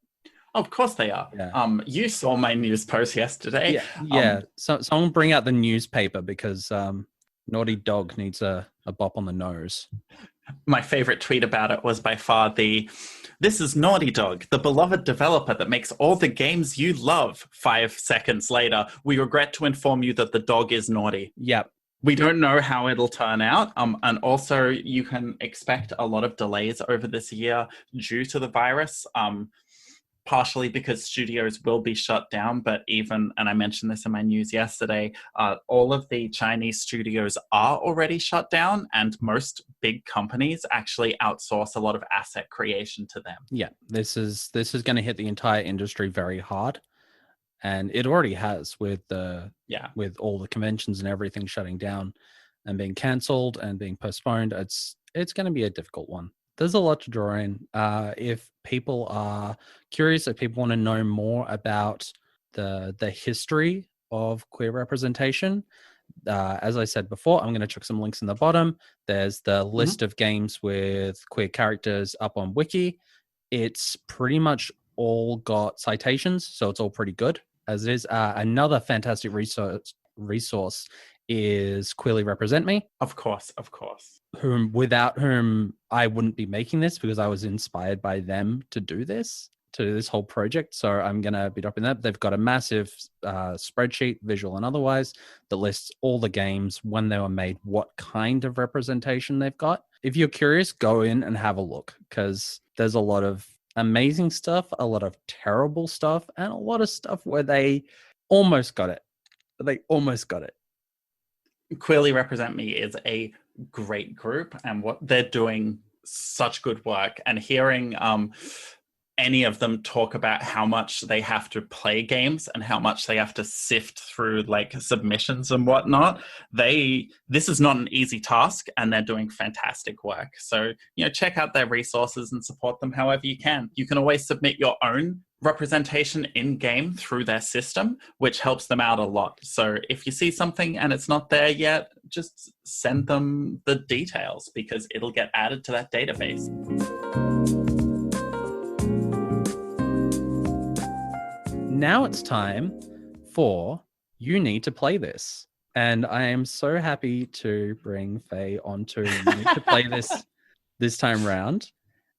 Of course they are. Yeah. You saw my news post yesterday. Yeah. So someone bring out the newspaper because Naughty Dog needs a bop on the nose. My favorite tweet about it was by far "This is Naughty Dog, the beloved developer that makes all the games you love." 5 seconds later, we regret to inform you that the dog is naughty. Yep. We don't know how it'll turn out. And also, you can expect a lot of delays over this year due to the virus. Partially because studios will be shut down, but and I mentioned this in my news yesterday, all of the Chinese studios are already shut down, and most big companies actually outsource a lot of asset creation to them. Yeah, this is going to hit the entire industry very hard, and it already has with all the conventions and everything shutting down and being cancelled and being postponed. It's going to be a difficult one. There's a lot to draw in. If people are curious, if people want to know more about the history of queer representation, as I said before, I'm going to chuck some links in the bottom. There's the list of games with queer characters up on Wiki. It's pretty much all got citations, so it's all pretty good as it is. Another fantastic resource is Queerly Represent Me. Of course. Without whom I wouldn't be making this, because I was inspired by them to do this whole project. So I'm going to be dropping that. They've got a massive spreadsheet, visual and otherwise, that lists all the games, when they were made, what kind of representation they've got. If you're curious, go in and have a look, because there's a lot of amazing stuff, a lot of terrible stuff, and a lot of stuff where they almost got it. Queerly Represent Me is a great group, and what they're doing such good work. And hearing any of them talk about how much they have to play games and how much they have to sift through submissions and whatnot, this is not an easy task, and they're doing fantastic work. So check out their resources and support them however you can. You can always submit your own representation in game through their system, which helps them out a lot. So if you see something and it's not there yet, just send them the details, because it'll get added to that database. Now it's time for You Need to Play This. And I am so happy to bring Faye onto You Need to Play this time round.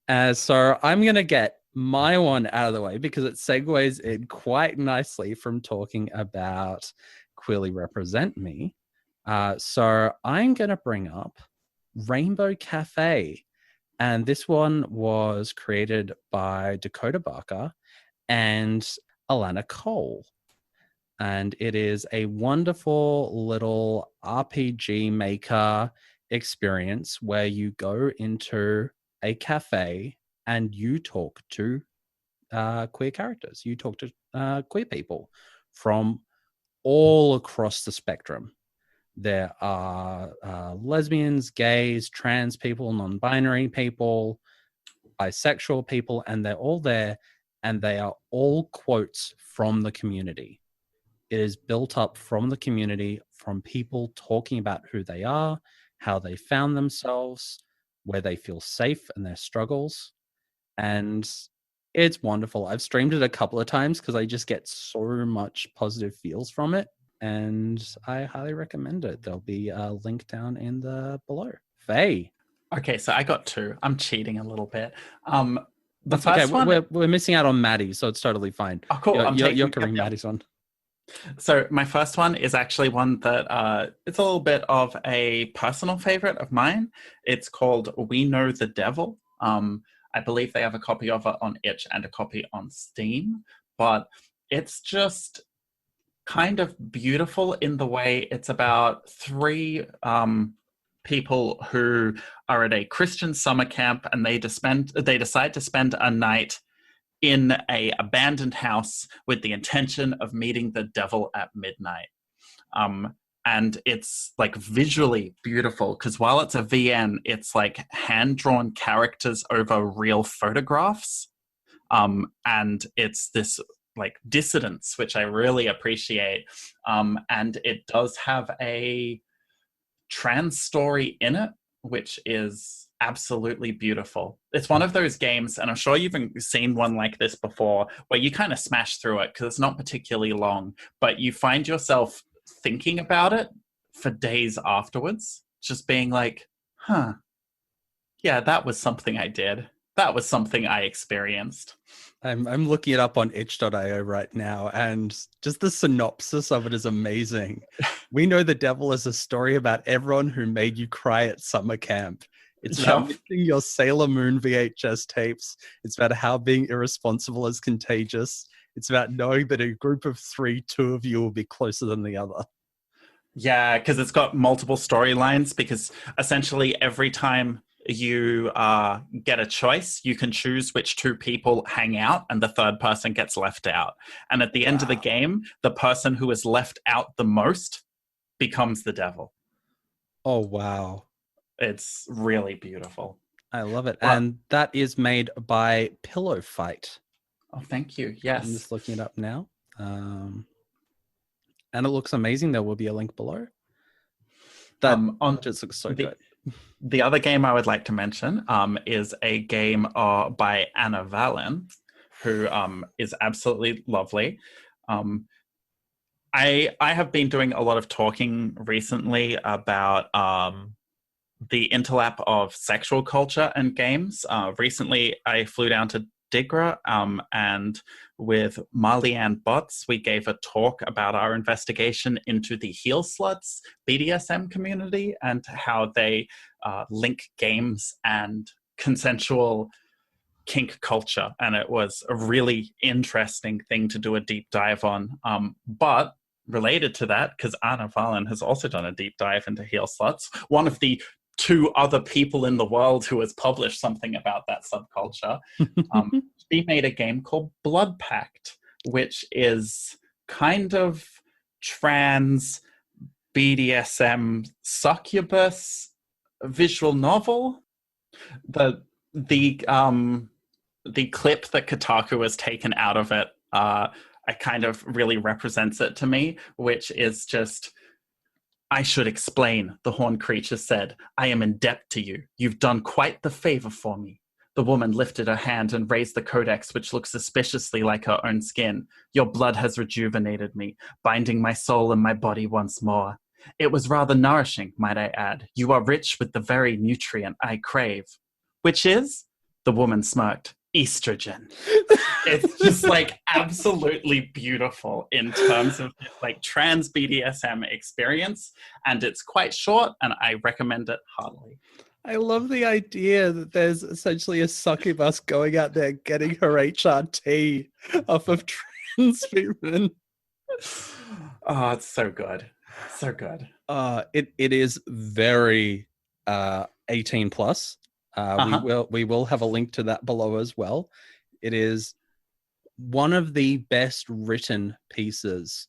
So I'm going to get my one out of the way, because it segues in quite nicely from talking about Queerly Represent Me. So I'm going to bring up Rainbow Cafe. And this one was created by Dakota Barker and Alana Cole. And it is a wonderful little RPG maker experience where you go into a cafe and you talk to queer characters. You talk to queer people from all across the spectrum. There are lesbians, gays, trans people, non-binary people, bisexual people, and they're all there, and they are all quotes from the community. It is built up from the community, from people talking about who they are, how they found themselves, where they feel safe and their struggles. And it's wonderful. I've streamed it a couple of times because I just get so much positive feels from it. And I highly recommend it. There'll be a link down in the below. Faye. Okay, so I got two. I'm cheating a little bit. The That's first okay. one. We're missing out on Maddie, so it's totally fine. Oh, cool. You're covering Maddie's one. So my first one is actually one that it's a little bit of a personal favorite of mine. It's called We Know the Devil. I believe they have a copy of it on itch and a copy on Steam, but it's just kind of beautiful in the way it's about three people who are at a Christian summer camp, and they decide to spend a night in a abandoned house with the intention of meeting the devil at midnight. And it's like visually beautiful because while it's a VN, it's like hand-drawn characters over real photographs. And it's this like dissidence, which I really appreciate. And it does have a trans story in it, which is absolutely beautiful. It's one of those games, and I'm sure you've seen one like this before, where you kind of smash through it because it's not particularly long, but you find yourself thinking about it for days afterwards, just being like, yeah, that was something I did. That was something I experienced. I'm looking it up on itch.io right now, and just the synopsis of it is amazing. We Know the Devil is a story about everyone who made you cry at summer camp. It's about missing your Sailor Moon VHS tapes. It's about how being irresponsible is contagious. It's about knowing that a group of three, two of you will be closer than the other. Yeah, because it's got multiple storylines, because essentially every time you get a choice, you can choose which two people hang out and the third person gets left out. And at the end of the game, the person who is left out the most becomes the devil. Oh, wow. It's really beautiful. I love it. Well, and that is made by Pillow Fight. Oh, thank you. Yes. I'm just looking it up now. And it looks amazing. There will be a link below. That just looks so good. The other game I would like to mention is a game by Anna Valen, who is absolutely lovely. I have been doing a lot of talking recently about the interlap of sexual culture and games. Recently, I flew down to Digra, and with Marlianne Botts, we gave a talk about our investigation into the heel sluts BDSM community and how they link games and consensual kink culture. And it was a really interesting thing to do a deep dive on. But related to that, because Anna Valen has also done a deep dive into heel sluts, one of the two other people in the world who has published something about that subculture. She made a game called Blood Pact, which is kind of trans BDSM succubus visual novel. The clip that Kotaku has taken out of it, I kind of really represents it to me, which is just, I should explain, the horned creature said. I am in debt to you. You've done quite the favor for me. The woman lifted her hand and raised the codex, which looked suspiciously like her own skin. Your blood has rejuvenated me, binding my soul and my body once more. It was rather nourishing, might I add. You are rich with the very nutrient I crave. Which is? The woman smirked. Estrogen. It's just like absolutely beautiful in terms of like trans BDSM experience, and it's quite short, and I recommend it heartily. I love the idea that there's essentially a succubus going out there getting her HRT off of trans women. Oh, it's so good. So good. It is very 18 plus. We will have a link to that below as well. It is one of the best written pieces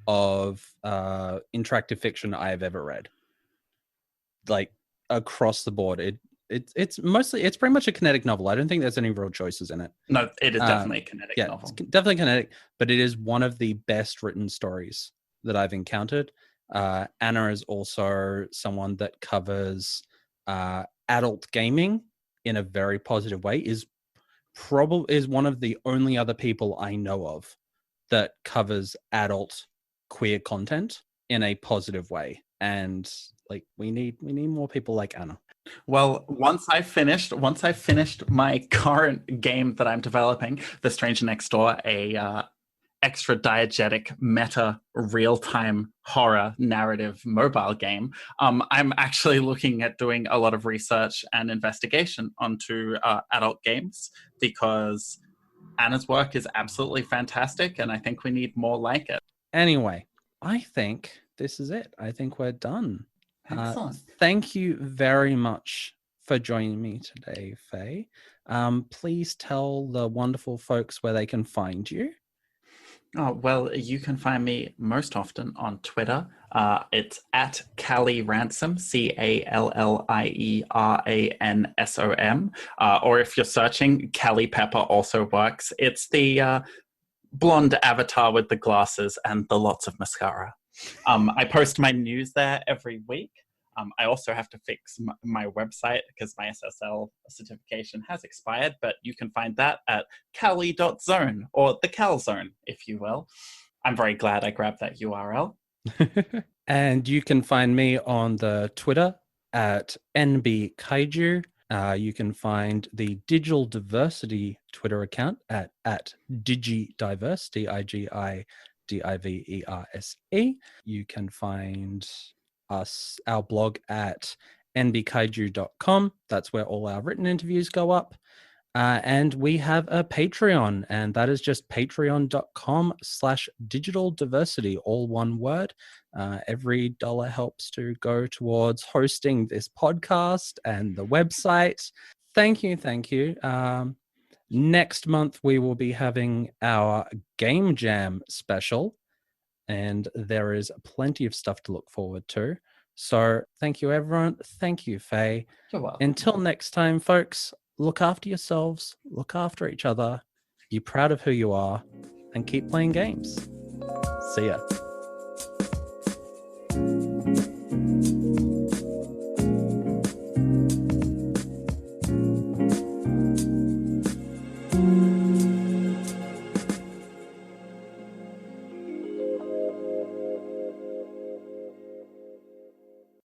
of interactive fiction I have ever read. Like across the board, it's pretty much a kinetic novel. I don't think there's any real choices in it. No, it is definitely a kinetic novel. It's definitely kinetic, but it is one of the best written stories that I've encountered. Anna is also someone that covers adult gaming in a very positive way. Is one of the only other people I know of that covers adult queer content in a positive way. And like we need more people like Anna. Well, once I finished my current game that I'm developing, The Stranger Next Door, a extra diegetic meta real-time horror narrative mobile game, I'm actually looking at doing a lot of research and investigation onto adult games, because Anna's work is absolutely fantastic, and I think we need more like it. Anyway, I think this is it. I think we're done. Excellent. Thank you very much for joining me today, Faye. Please tell the wonderful folks where they can find you. Oh, well, you can find me most often on Twitter. It's at Callie Ransom, CALLIERANSOM. Or if you're searching, Callie Pepper also works. It's the blonde avatar with the glasses and the lots of mascara. I post my news there every week. I also have to fix my website because my SSL certification has expired, but you can find that at cali.zone, or the Cal Zone, if you will. I'm very glad I grabbed that URL. And you can find me on the Twitter at NB Kaiju. You can find the Digital Diversity Twitter account at Digidiverse, DIGIDIVERSE. You can find our blog at nbkaiju.com. That's where all our written interviews go up. And we have a Patreon, and that is just patreon.com/digital diversity, all one word. Every dollar helps to go towards hosting this podcast and the website. Thank you. Next month, we will be having our Game Jam special, and there is plenty of stuff to look forward to. So thank you, everyone. Thank you, Faye. You're welcome. Until next time, folks, look after yourselves, look after each other, be proud of who you are, and keep playing games. See ya.